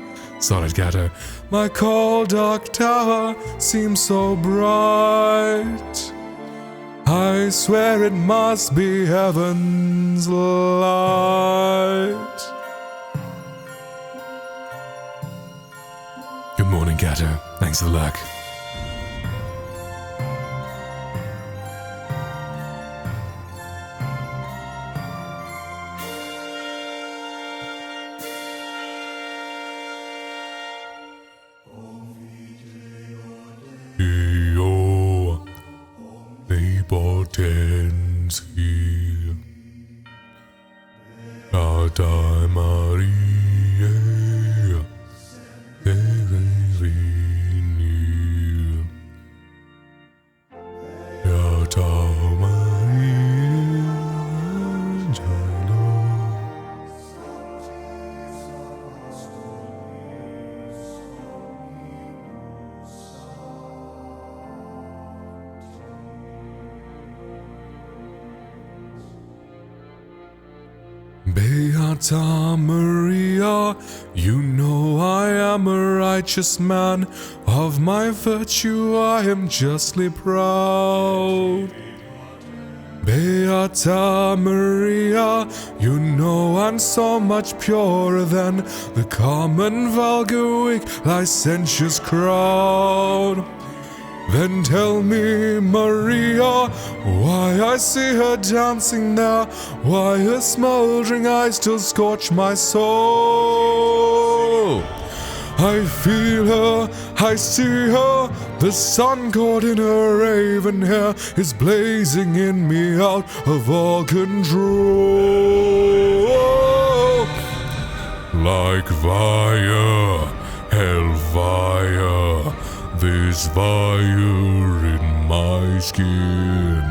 Solid Gato, my cold dark tower seems so bright. I swear it must be heaven's light. Good morning, Gato. Thanks for the luck. Beata Maria, you know I am a righteous man. Of my virtue I am justly proud. Beata Maria, you know I'm so much purer than the common vulgar weak licentious crowd. Then tell me, Maria, why I see her dancing there, why her smoldering eyes still scorch my soul. I feel her, I see her, the sun caught in her raven hair is blazing in me out of all control. Like fire, hellfire, this fire in my skin,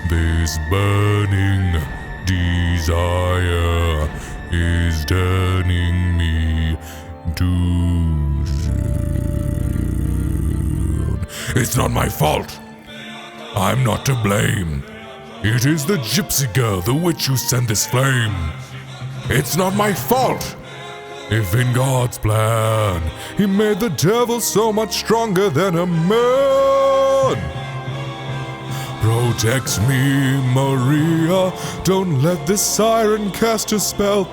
this burning desire is turning me to stone. It's not my fault. I'm not to blame. It is the gypsy girl, the witch who sent this flame. It's not my fault. If in God's plan, He made the devil so much stronger than a man. Protect me, Maria. Don't let this siren cast her spell.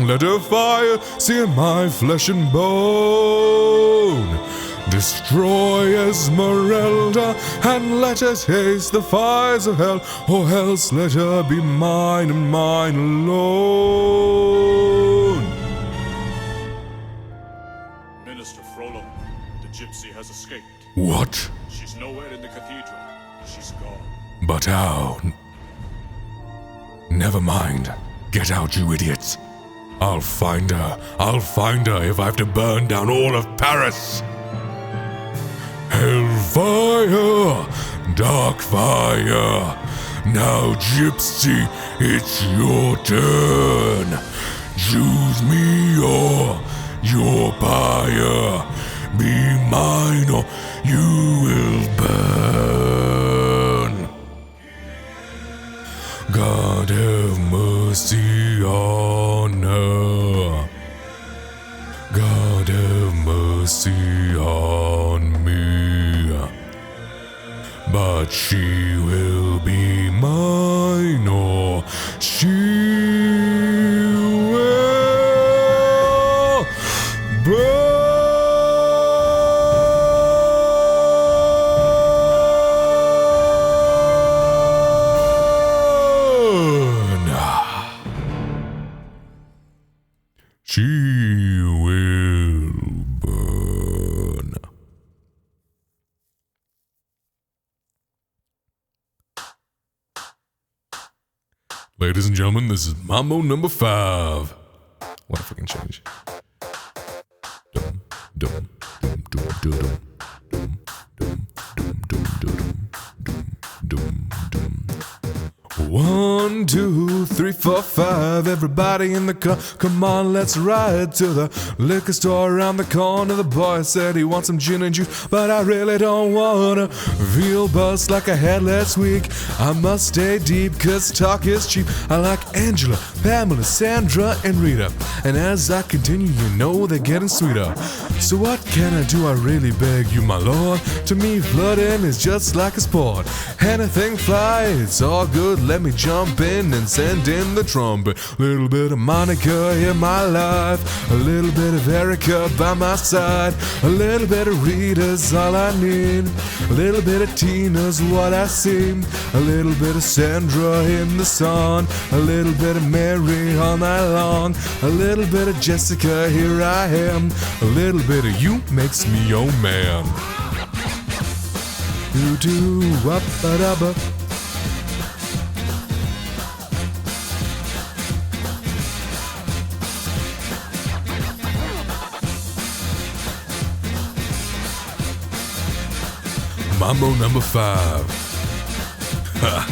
Let her fire sear my flesh and bone. Destroy Esmeralda and let her taste the fires of hell, or else let her be mine and mine alone. Minister Frollo, the gypsy has escaped. What? She's nowhere in the cathedral. She's gone. But how? Never mind. Get out, you idiots. I'll find her. I'll find her if I have to burn down all of Paris. Hellfire, dark fire. Now, gypsy, it's your turn. Choose me or your pyre. Be mine or you will burn. God have mercy on her. God have mercy on me. But she will be mine or she will burn. She will burn. Ladies and gentlemen, this is Mambo number 5. What a freaking change. Dum, dum, dum, dum, dum, dum, dum, dum, dum, dum, dum, dum. 1, 2, 3, 4, 5. Everybody in the car, come on, let's ride to the liquor store around the corner. The boy said he wants some gin and juice, but I really don't wanna feel buzzed like I had last week. I must stay deep, cause talk is cheap. I like Angela, Pamela, Sandra, and Rita. And as I continue, you know they're getting sweeter. So what can I do? I really beg you, my lord. To me, flooding is just like a sport. Anything fly, it's all good. Let me jump in and send in the trumpet. Little bit of Monica in my life, a little bit of Erica by my side, a little bit of Rita's all I need, a little bit of Tina's what I see, a little bit of Sandra in the sun, a little bit of Mary all night long, a little bit of Jessica, here I am, a little bit of you makes me your man. You do up ba da ba. Mambo number 5. Ha.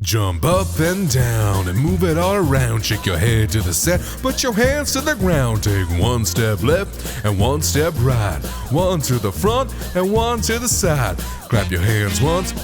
Jump up and down and move it all around. Shake your head to the side, put your hands to the ground. Take 1 step left and 1 step right. 1 to the front and 1 to the side. Clap your hands once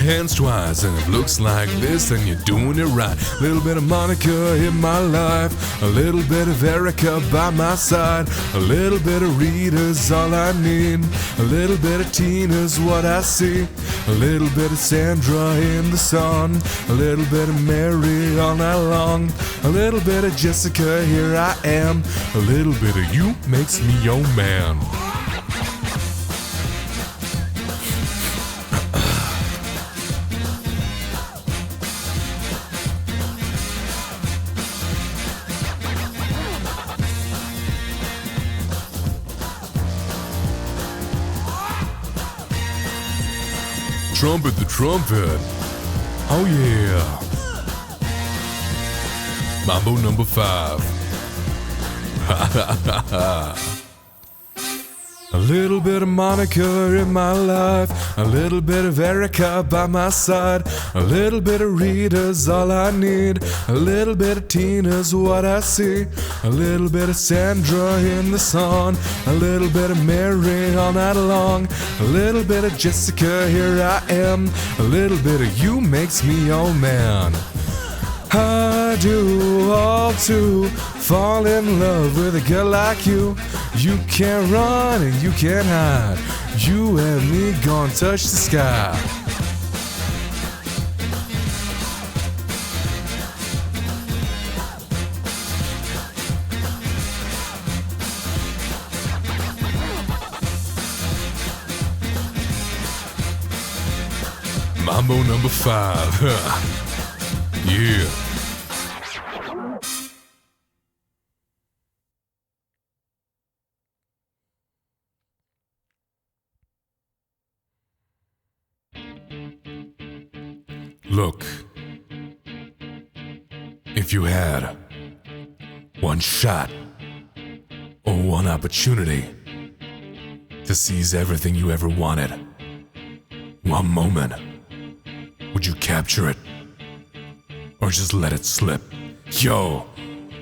hands twice, and it looks like this, and you're doing it right. A little bit of Monica in my life, a little bit of Erica by my side, a little bit of Rita's all I need, a little bit of Tina's what I see, a little bit of Sandra in the sun, a little bit of Mary all night long, a little bit of Jessica, here I am, a little bit of you makes me your man. Trumpet the trumpet. Oh yeah. Mambo number 5. A little bit of Monica in my life, a little bit of Erica by my side, a little bit of Rita's all I need, a little bit of Tina's what I see, a little bit of Sandra in the sun, a little bit of Mary all night long, a little bit of Jessica, here I am, a little bit of you makes me your man. I do all to fall in love with a girl like you. You can't run and you can't hide. You and me gonna touch the sky. Mambo number 5. Yeah. Look, if you had one shot or one opportunity to seize everything you ever wanted, one moment, would you capture it or just let it slip? Yo,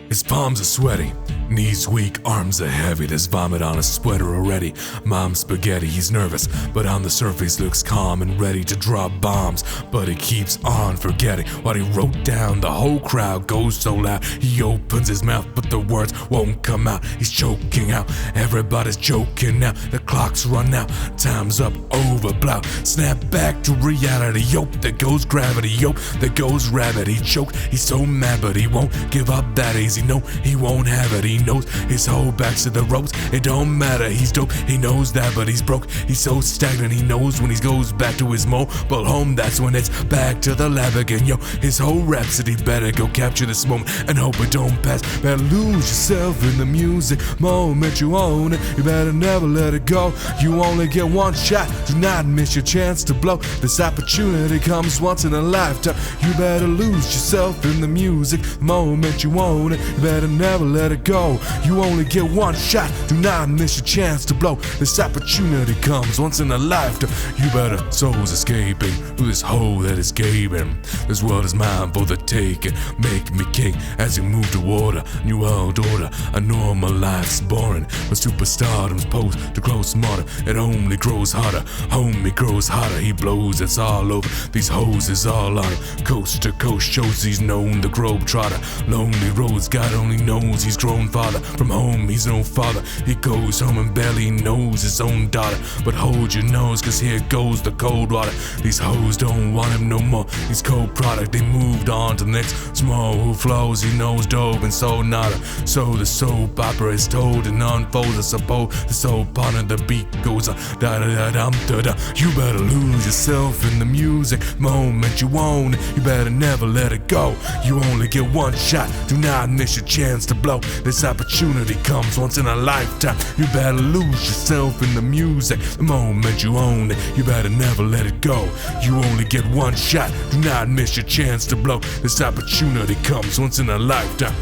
his palms are sweaty, knees weak, arms are heavy. There's vomit on his sweater already. Mom's spaghetti, he's nervous, but on the surface looks calm and ready to drop bombs. But he keeps on forgetting what he wrote down. The whole crowd goes so loud. He opens his mouth, but the words won't come out. He's choking out. Everybody's joking now. The clock's run out. Time's up, over, blow. Snap back to reality. Yo, there goes gravity. Yo, there goes rabbit. He choked. He's so mad, but he won't give up that easy. No, he won't have it. He knows his whole back's to the ropes. It don't matter, he's dope, he knows that, but he's broke. He's so stagnant, he knows when he goes back to his mobile home, that's when it's back to the lab again. Yo, his whole rhapsody, better go capture this moment and hope it don't pass. Better lose yourself in the music, moment you own it, you better never let it go. You only get one shot, do not miss your chance to blow. This opportunity comes once in a lifetime. You better lose yourself in the music, moment you own it, you better never let it go. You only get one shot, do not miss your chance to blow. This opportunity comes once in a lifetime. You better souls escaping through this hole that is gaping. This world is mine for the taking. Make me king as you move toward a new world order. A normal life's boring, but superstardom's post to grow smarter. It only grows harder, homie grows hotter. He blows, it's all over. These hoes is all on him. Coast to coast shows he's known the globe trotter. Lonely roads, God only knows he's grown father. From home, he's no father. He goes home and barely knows his own daughter. But hold your nose, cause here goes the cold water. These hoes don't want him no more. He's cold product, they moved on to the next. Small who flows, he knows dope and so nada. So the soap opera is told and unfolds. I suppose the soap part of the beat goes on. Da da da dum da da. You better lose yourself in the music, moment you own it. You better never let it go. You only get one shot, do not miss your chance to blow. This opportunity comes once in a lifetime. You better lose yourself in the music, the moment you own it. You better never let it go. You only get one shot, do not miss your chance to blow. This opportunity comes once in a lifetime.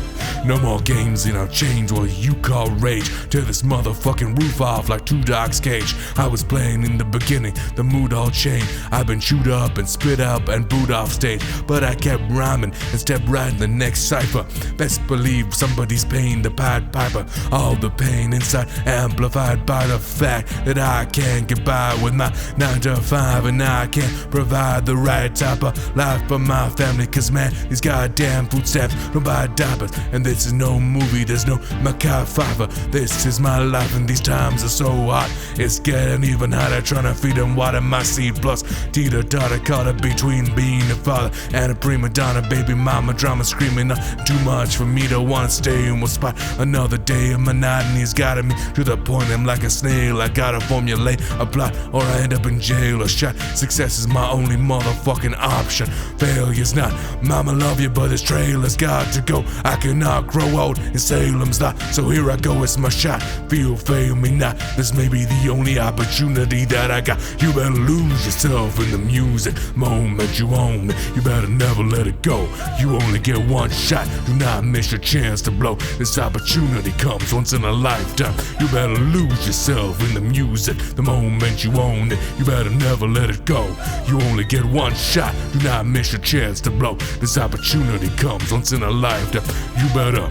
No more games in our change what you call rage. Tear this motherfucking roof off like Two Dogs Cage. I was playing in the beginning, the mood all changed. I've been chewed up and spit up and booed off stage, but I kept rhyming and stepped right in the next cipher. Best believe somebody's paying the the Pied Piper. All the pain inside amplified by the fact that I can't get by with my 9 to 5, and I can't provide the right type of life for my family. Cause man, these goddamn food stamps don't buy diapers. And this is no movie, there's no Mackay Pfeiffer. This is my life and these times are so hot. It's getting even hotter trying to feed and water my seed. Plus teeter-totter caught up between being a father and a prima donna. Baby mama drama screaming too much for me to want to stay in one spot. Another day of monotony's got me to the point I'm like a snail. I gotta formulate a plot or I end up in jail or shot. Success is my only motherfucking option. Failure's not. Mama love you, but this trailer's got to go. I cannot grow old in Salem's lot, so here I go, it's my shot. Fail me not. This may be the only opportunity that I got. You better lose yourself in the music. Moment you own it, you better never let it go. You only get one shot, do not miss your chance to blow. This opportunity comes once in a lifetime. You better lose yourself in the music. The moment you own it, you better never let it go. You only get one shot, do not miss your chance to blow. This opportunity comes once in a lifetime. You better.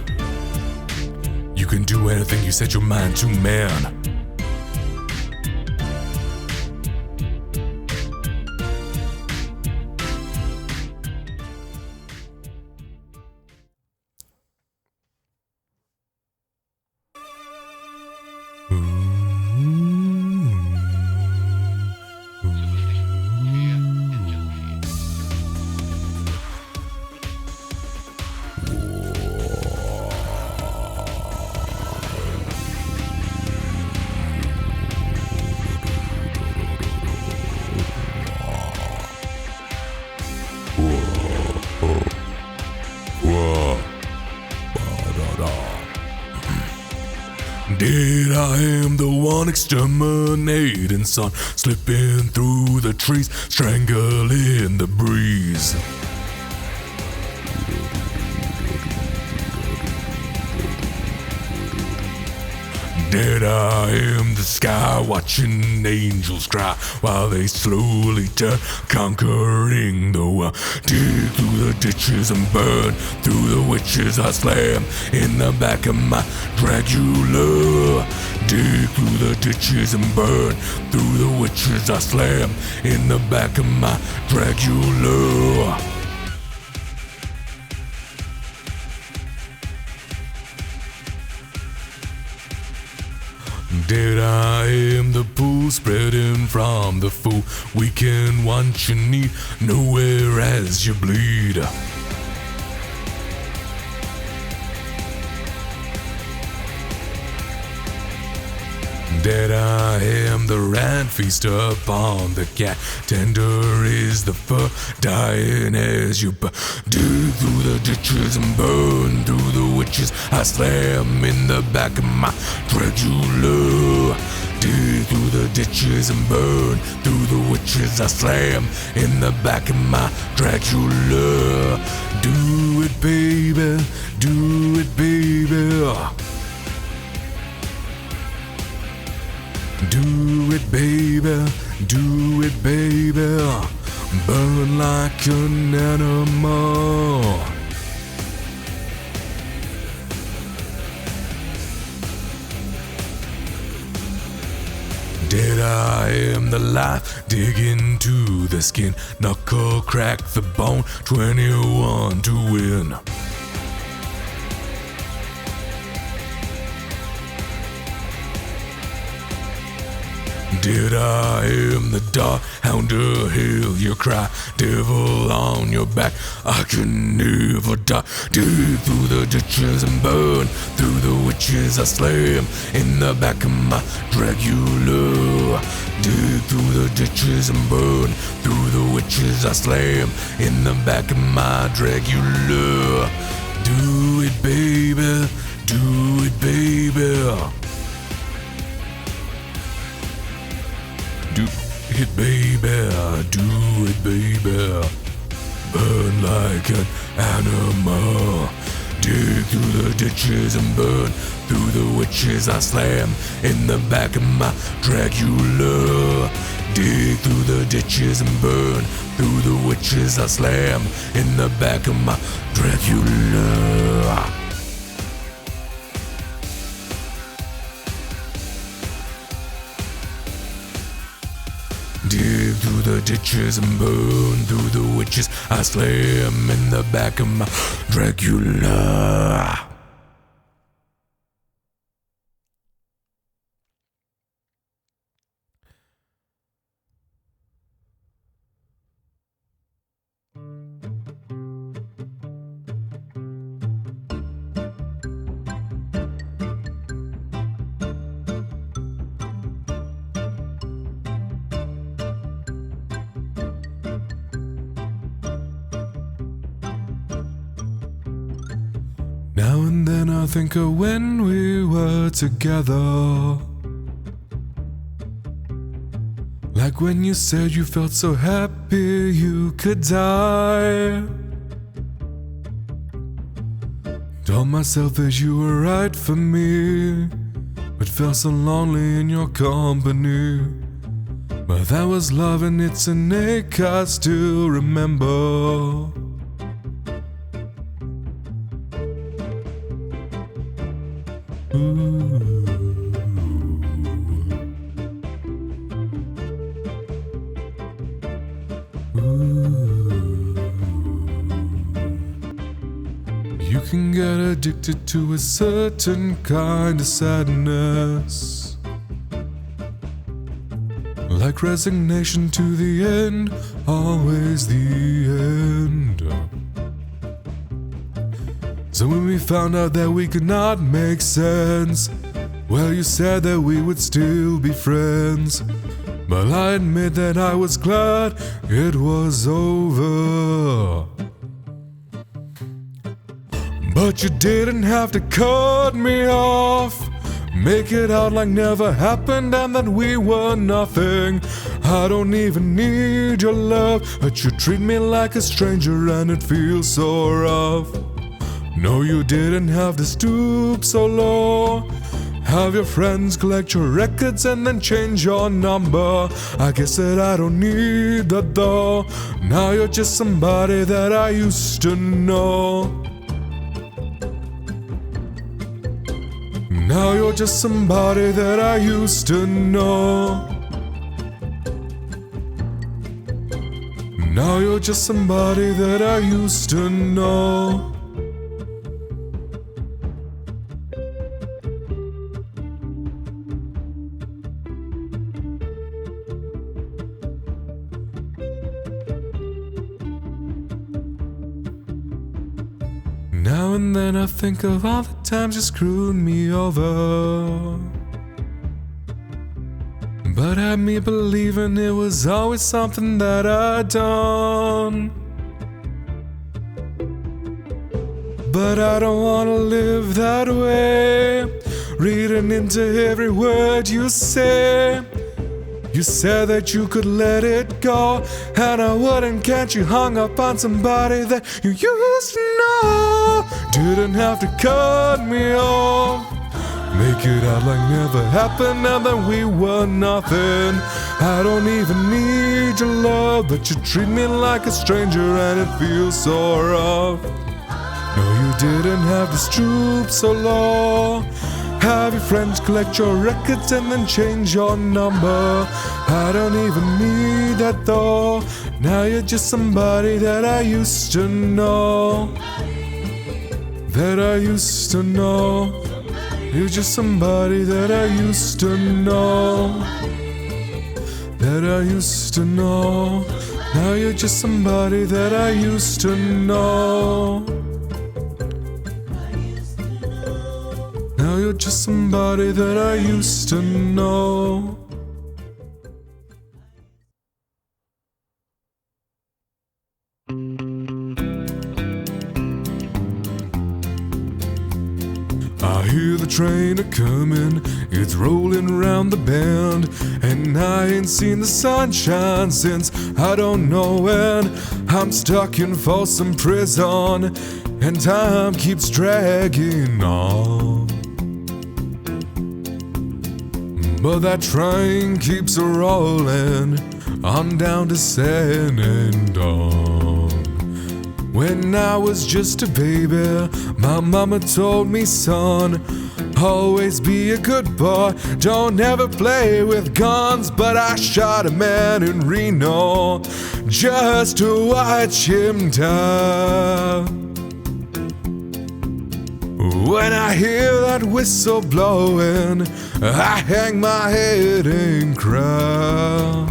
You can do anything you set your mind to, man. Dead I am the one exterminating sun, slipping through the trees, strangling the breeze. Dead I am the sky, watching angels cry while they slowly turn, conquering the world. Dig through the ditches and burn through the witches I slam in the back of my Dracula. Dig through the ditches and burn through the witches I slam in the back of my Dracula. Dead I am the pool spreading from the fool. Weaken what you need, nowhere as you bleed. Dead I am the rat, feast upon the cat. Tender is the fur, dying as you burn. Dig through the ditches and burn through the witches I slam in the back of my Dracula. Dig through the ditches and burn through the witches I slam in the back of my Dracula. Do it, baby, do it, baby. Do it, baby, do it, baby. Burn like an animal. Dead I am the life, dig into the skin. Knuckle crack the bone, 21 to win. Dead I am the dark hound to heal your cry. Devil on your back, I can never die. Dig through the ditches and burn through the witches I slam in the back of my Dracula. Dig through the ditches and burn through the witches I slam in the back of my Dracula. Do it, baby, do it, baby. Do it, baby, do it, baby. Burn like an animal. Dig through the ditches and burn through the witches I slam in the back of my Dracula. Dig through the ditches and burn through the witches I slam in the back of my Dracula. through the ditches and burn through the witches. I slam in the back of my Dracula. Now and then I think of when we were together, like when you said you felt so happy you could die. Told myself that you were right for me, but felt so lonely in your company. But that was love and it's an ache I still remember. You can get addicted to a certain kind of sadness, like resignation to the end, always the end. So when we found out that we could not make sense, well, you said that we would still be friends. But I admit that I was glad it was over. But you didn't have to cut me off, make it out like never happened and that we were nothing. I don't even need your love, but you treat me like a stranger and it feels so rough. No, you didn't have to stoop so low, have your friends collect your records and then change your number. I guess that I don't need that though. Now you're just somebody that I used to know. Now you're just somebody that I used to know. Now you're just somebody that I used to know. Now and then I think of all the times you screwed me over, but had me believing it was always something that I'd done. But I don't wanna live that way, reading into every word you say. You said that you could let it go, and I wouldn't catch you hung up on somebody that you used to know. Didn't have to cut me off, make it out like never happened and that we were nothing. I don't even need your love, but you treat me like a stranger and it feels so rough. No, you didn't have to stoop so low, have your friends collect your records and then change your number. I don't even need that though. Now you're just somebody that I used to know. That I used to know. You're just somebody that I used to know. That I used to know. Now you're just somebody that I used to know. Now you're just somebody that I used to know. I hear the train a-comin', it's rolling round the bend, and I ain't seen the sunshine since I don't know when. I'm stuck in Folsom Prison, and time keeps dragging on. But that train keeps a-rollin' on down to San Antone. When I was just a baby, my mama told me, son, Always be a good boy, don't ever play with guns. But I shot a man in Reno just to watch him die. When I hear that whistle blowing, I hang my head and cry.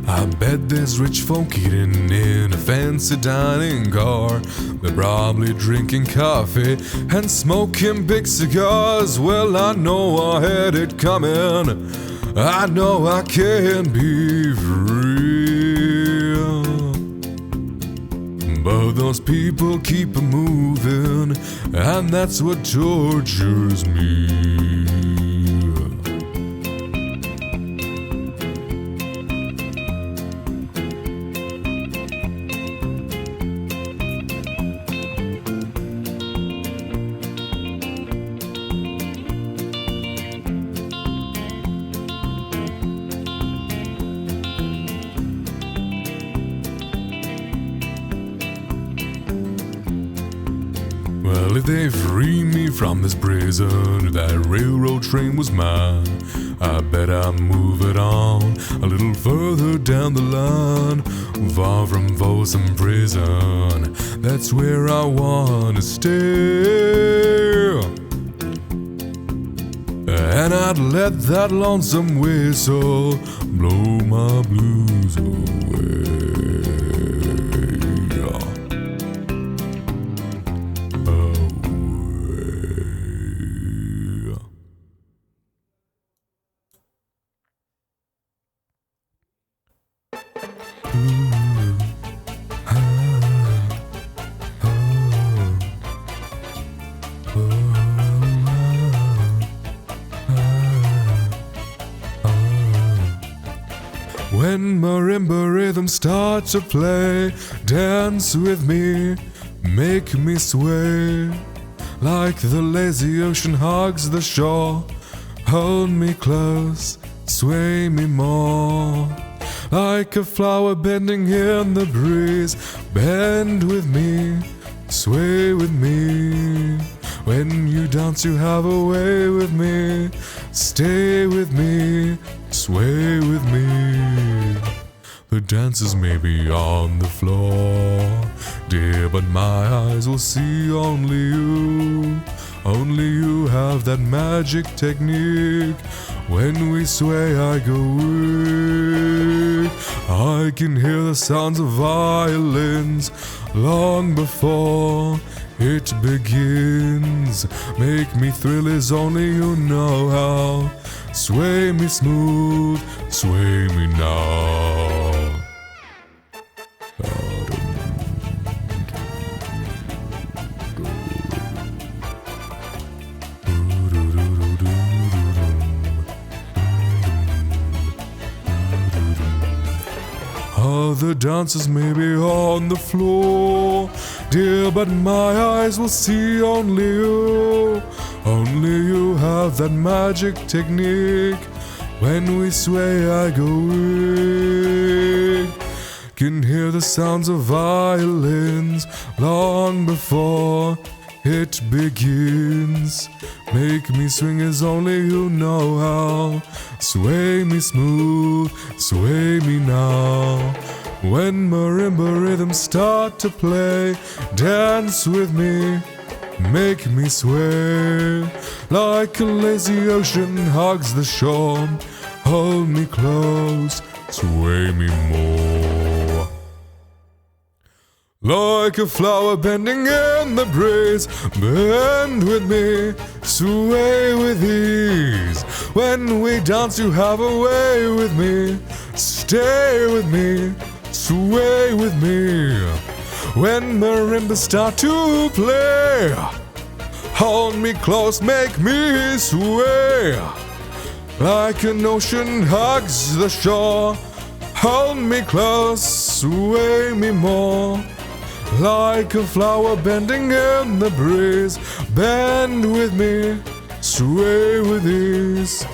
I bet there's rich folk eating in a fancy dining car. They're probably drinking coffee and smoking big cigars. Well, I know I had it coming. I know I can't be free. But those people keep moving, and that's what tortures me. Well, if they free me from this prison, if that railroad train was mine, I bet I'd move it on a little further down the line, far from Folsom Prison. That's where I wanna stay. And I'd let that lonesome whistle blow my blues away. When marimba rhythms start to play, dance with me, make me sway. Like the lazy ocean hugs the shore, hold me close, sway me more. Like a flower bending in the breeze, bend with me, sway with me. When you dance you have a way with me, stay with me, sway with me. The dancers may be on the floor, dear, but my eyes will see only you. Only you have that magic technique. When we sway I go weak. I can hear the sounds of violins long before it begins. Make me thrill as only you know how. Sway me smooth, sway me now. Other dancers may be on the floor, dear, but my eyes will see only you. Only you have that magic technique. When we sway I go weak. Can hear the sounds of violins long before it begins. Make me swing as only you know how. Sway me smooth, sway me now. When marimba rhythms start to play, dance with me, make me sway. Like a lazy ocean hugs the shore, hold me close, sway me more. Like a flower bending in the breeze, bend with me, sway with ease. When we dance you have a way with me, stay with me, sway with me. When marimbas start to play, hold me close, make me sway. like an ocean hugs the shore. Hold me close, sway me more, like a flower bending in the breeze. Bend with me, sway with ease.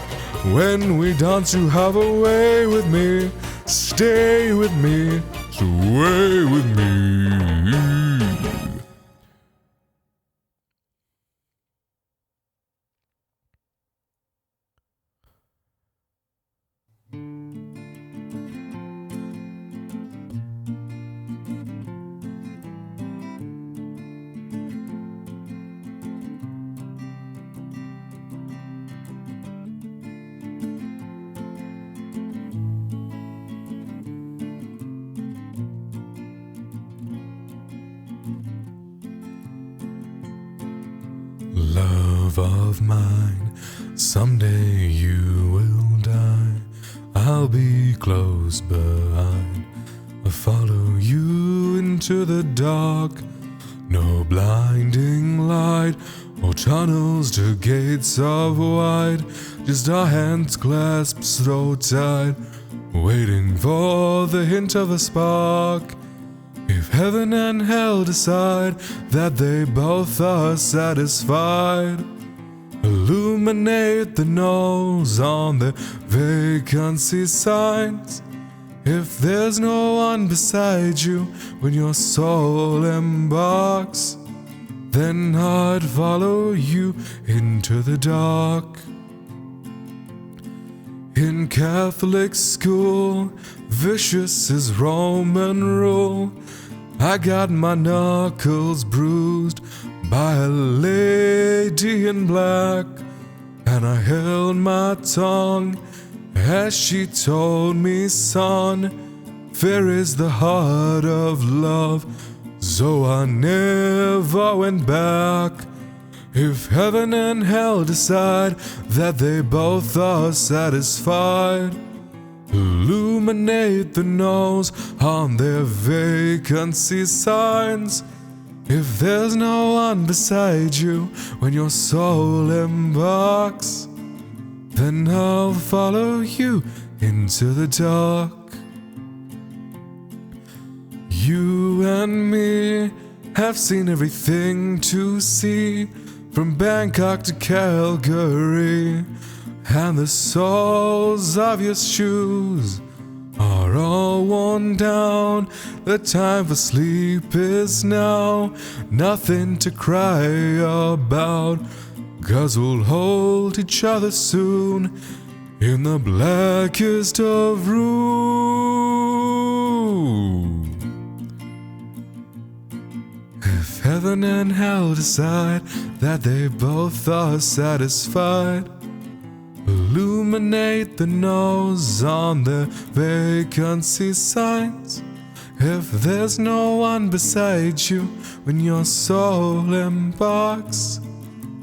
When we dance, you have a way with me. Stay with me, sway with me. Love of mine, someday you will die. I'll be close behind. I'll follow you into the dark. No blinding light or tunnels to gates of white. Just our hands clasped so tight, waiting for the hint of a spark. If heaven and hell decide that they both are satisfied, illuminate the nose on the vacancy signs. If there's no one beside you when your soul embarks, then I'd follow you into the dark. In Catholic school, vicious is Roman rule. I got my knuckles bruised by a lady in black, and I held my tongue as she told me, son, fair is the heart of love. So I never went back. If heaven and hell decide that they both are satisfied, illuminate the nose on their vacancy signs. If there's no one beside you when your soul embarks, then I'll follow you into the dark. You and me have seen everything to see, from Bangkok to Calgary, and the soles of your shoes are all worn down. The time for sleep is now, nothing to cry about, 'cause we'll hold each other soon in the blackest of rooms. If heaven and hell decide that they both are satisfied, illuminate the nose on the vacancy signs. If there's no one beside you when your soul embarks,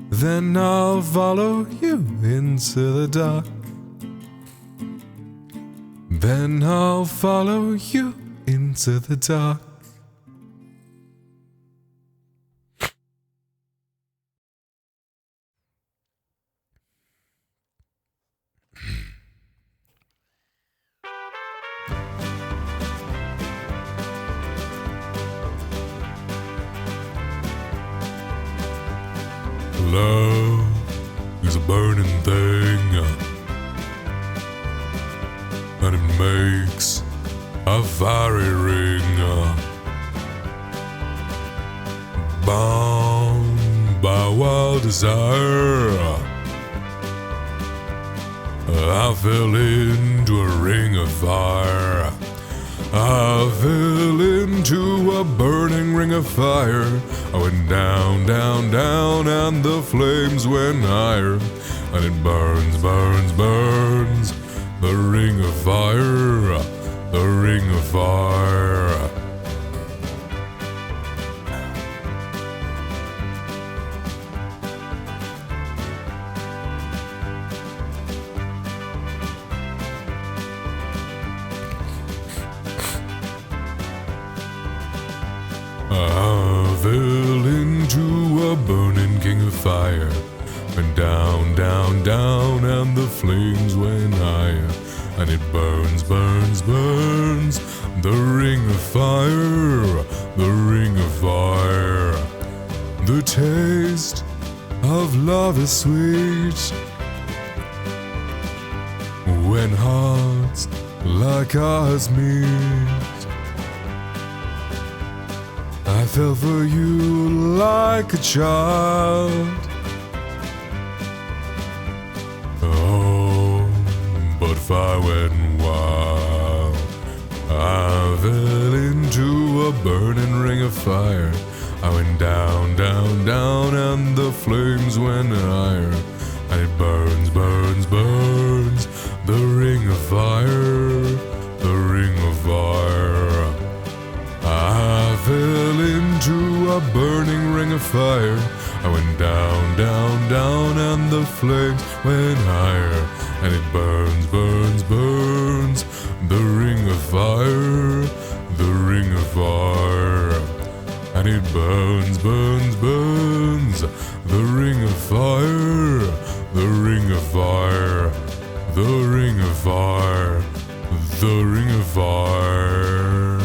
then I'll follow you into the dark. Then I'll follow you into the dark. Love is a burning thing, and it makes a fiery ring, bound by wild desire. I fell into a ring of fire. I fell into a burning ring of fire. I went down, down, down, and the flames went higher. And it burns, burns, burns, the ring of fire, the ring of fire. I fell into a burning king of fire. Went down, down, down, and the flames went higher. And it burns, burns, burns. The ring of fire, the ring of fire. The taste of love is sweet when hearts like ours meet. I fell for you like a child. Oh, but fire went wild. I fell into a burning ring of fire. I went down, down, down, and the flames went higher. And it burns, burns, burns. The ring of fire, the ring of fire. I fell into a burning ring of fire. I went down, down, down, and the flames went higher. And it burns, burns, burns. The ring of fire, the ring of fire. And it burns, burns, burns. The ring of fire, the ring of fire. The ring of fire, the ring of fire.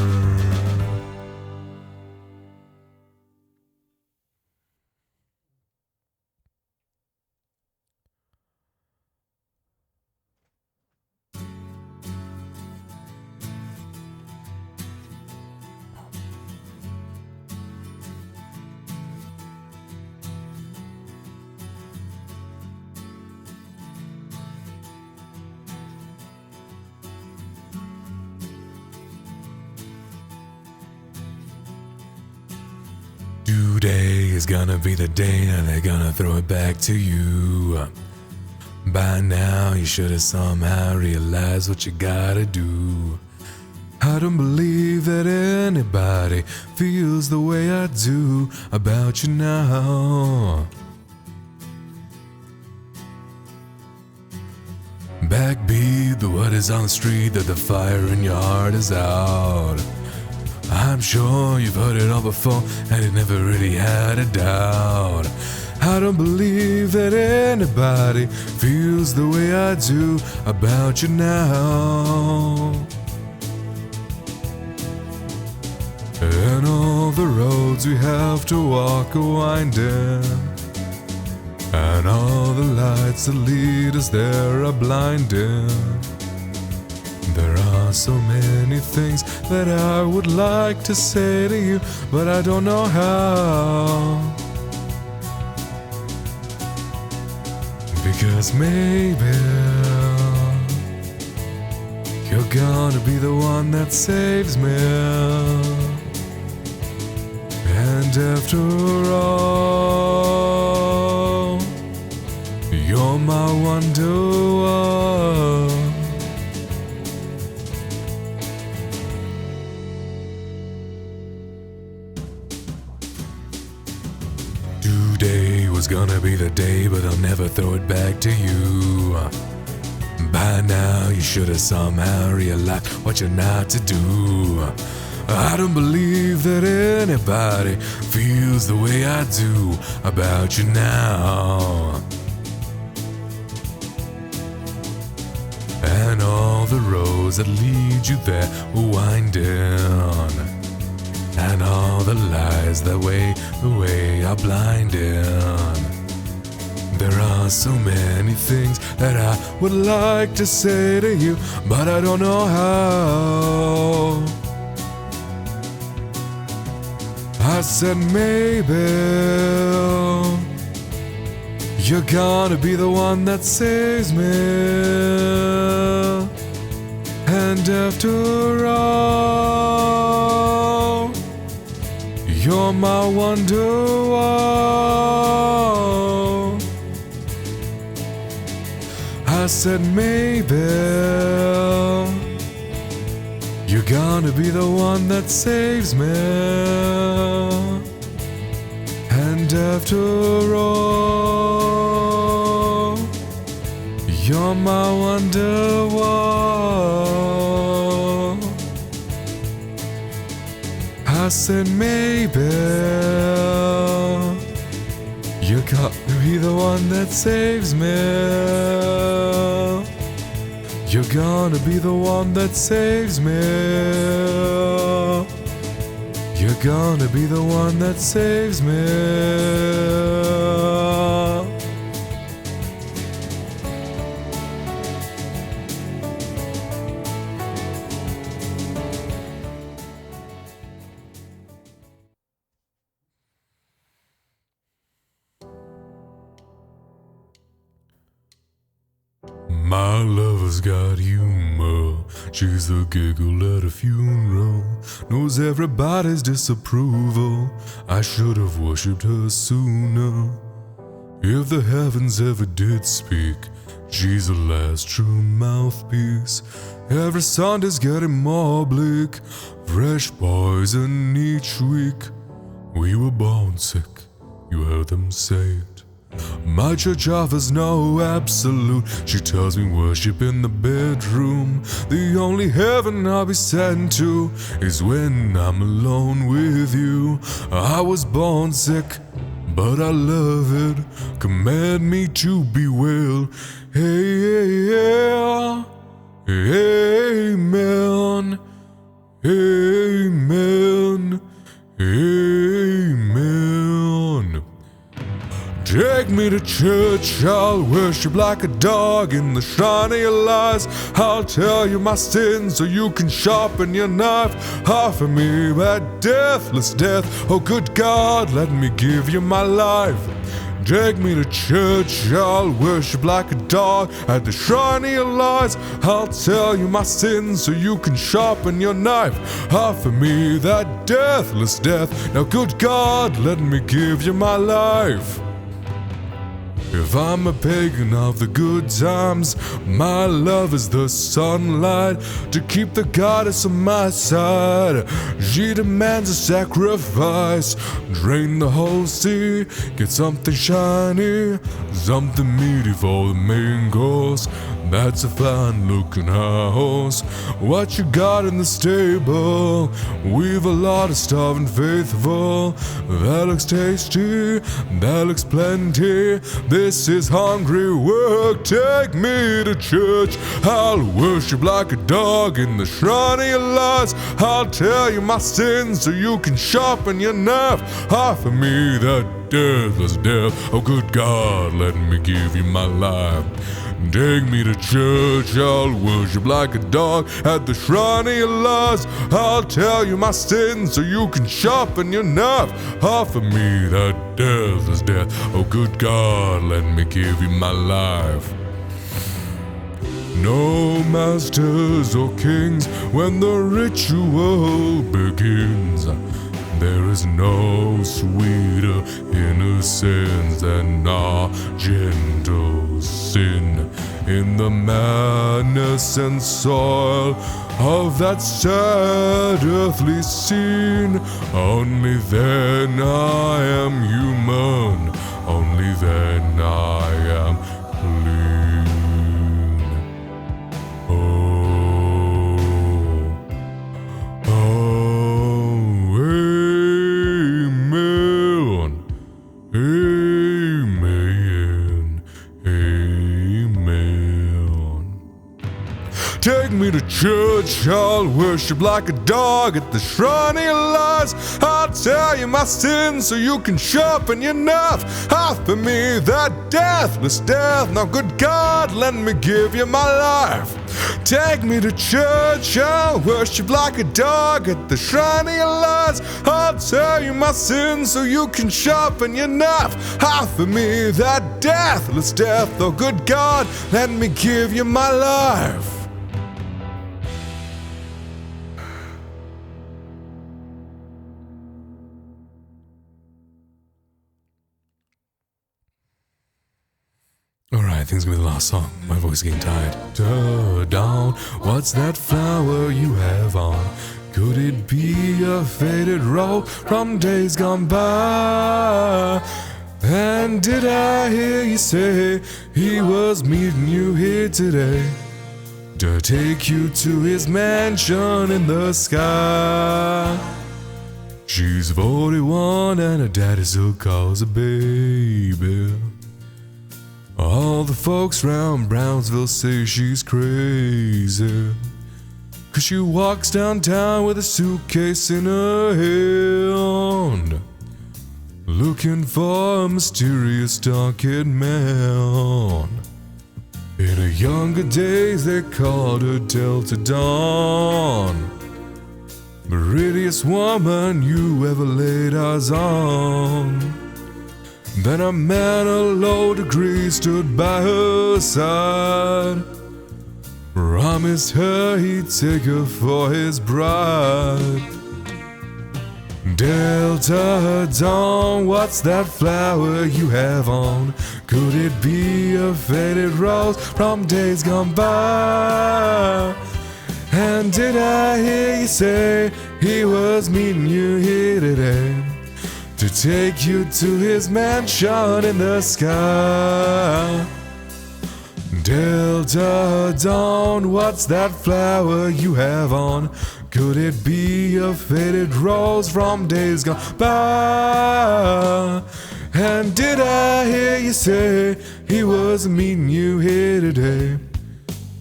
Today is gonna be the day and they're gonna throw it back to you. By now you should have somehow realized what you gotta do. I don't believe that anybody feels the way I do about you now. Backbeat, the word is on the street that the fire in your heart is out. I'm sure you've heard it all before and it never really had a doubt. I don't believe that anybody feels the way I do about you now. And all the roads we have to walk are winding, and all the lights that lead us there are blinding. There are so many things that I would like to say to you, but I don't know how. Because maybe you're gonna be the one that saves me. And after all, you're my wonder. Today was gonna be the day, but I'll never throw it back to you. By now you should have somehow realized what you're not to do. I don't believe that anybody feels the way I do about you now. And all the roads that lead you there will wind in, and all the lies that way the way are blinding. There are so many things that I would like to say to you, but I don't know how. I said maybe you're gonna be the one that saves me. And after all, you're my wonder-wall. I said maybe you're gonna be the one that saves me. And after all, you're my wonder-wall. I said maybe you're gotta be the one that saves me. You're gonna be the one that saves me. You're gonna be the one that saves me. My lover's got humor. She's the giggle at a funeral. Knows everybody's disapproval. I should have worshipped her sooner. If the heavens ever did speak, she's the last true mouthpiece. Every Sunday's getting more bleak. Fresh poison each week. We were born sick, you heard them say it. My church offers no absolute. She tells me worship in the bedroom. The only heaven I'll be sent to is when I'm alone with you. I was born sick, but I love it. Command me to be well. Hey, yeah. Amen. Amen. Amen. Take me to church, I'll worship like a dog in the shrine of your lies. I'll tell you my sins so you can sharpen your knife. Offer me that deathless death. Oh good God, let me give you my life. Take me to church, I'll worship like a dog at the shrine of your lies. I'll tell you my sins so you can sharpen your knife. Offer me that deathless death. Now good God, let me give you my life. If I'm a pagan of the good times, my love is the sunlight to keep the goddess on my side. She demands a sacrifice. Drain the whole sea, get something shiny, something meaty for the main course. That's a fine looking house. What you got in the stable? We've a lot of starving faithful. That looks tasty, that looks plenty. This is hungry work. Take me to church. I'll worship like a dog in the shrine of your lies. I'll tell you my sins so you can sharpen your knife. Offer me that deathless death. Oh good God, let me give you my life. Take me to church, I'll worship like a dog at the shrine of your lies. I'll tell you my sins so you can sharpen your knife. Offer me that deathless death. Oh good God, let me give you my life. No masters or kings when the ritual begins. There is no sweeter innocence than our gentle sin. In the madness and soil of that sad earthly scene, only then I am human, only then I am clean. Take me to church, I'll worship like a dog at the shrine of your lies. I'll tell you my sins so you can sharpen your knife. Offer me that deathless death. Now good God, let me give you my life. Take me to church, I'll worship like a dog at the shrine of your lies. I'll tell you my sins so you can sharpen your knife. Offer me that deathless death. Oh good God, let me give you my life. Alright, I think it's gonna be the last song. My voice is getting tired. Dawn, what's that flower you have on? Could it be a faded rose from days gone by? And did I hear you say he was meeting you here today to take you to his mansion in the sky? She's 41 and her daddy still calls her baby. All the folks round Brownsville say she's crazy, 'cause she walks downtown with a suitcase in her hand, looking for a mysterious dark-haired man. In her younger days they called her Delta Dawn, prettiest woman you ever laid eyes on. Then a man of low degree stood by her side, promised her he'd take her for his bride. Delta Dawn, what's that flower you have on? Could it be a faded rose from days gone by? And did I hear you say he was meeting you here today to take you to his mansion in the sky? Delta Dawn, what's that flower you have on? Could it be a faded rose from days gone by? And did I hear you say he was meeting you here today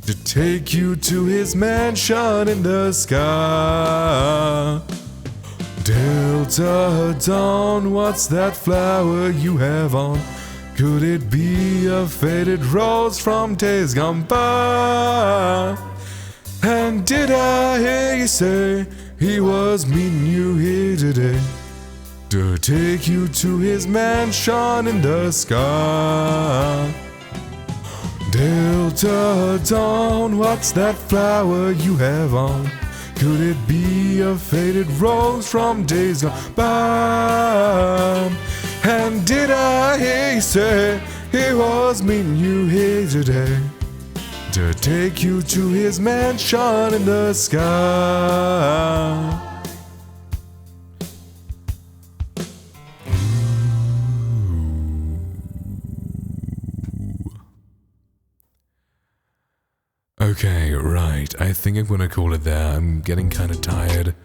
to take you to his mansion in the sky? Delta Dawn, what's that flower you have on? Could it be a faded rose from days gone by? And did I hear you say he was meeting you here today to take you to his mansion in the sky? Delta Dawn, what's that flower you have on? Could it be a faded rose from days gone by? And did I hear you say he was meeting you here today to take you to his mansion in the sky? Okay, right. I think I'm gonna call it there. I'm getting kind of tired.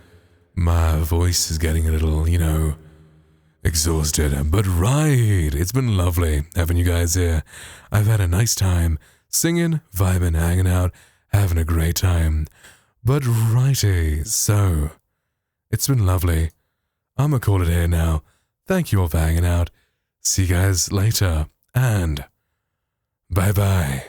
My voice is getting a little, exhausted. But right, it's been lovely having you guys here. I've had a nice time singing, vibing, hanging out, having a great time. But righty, so it's been lovely. I'm gonna call it here now. Thank you all for hanging out. See you guys later, and bye-bye.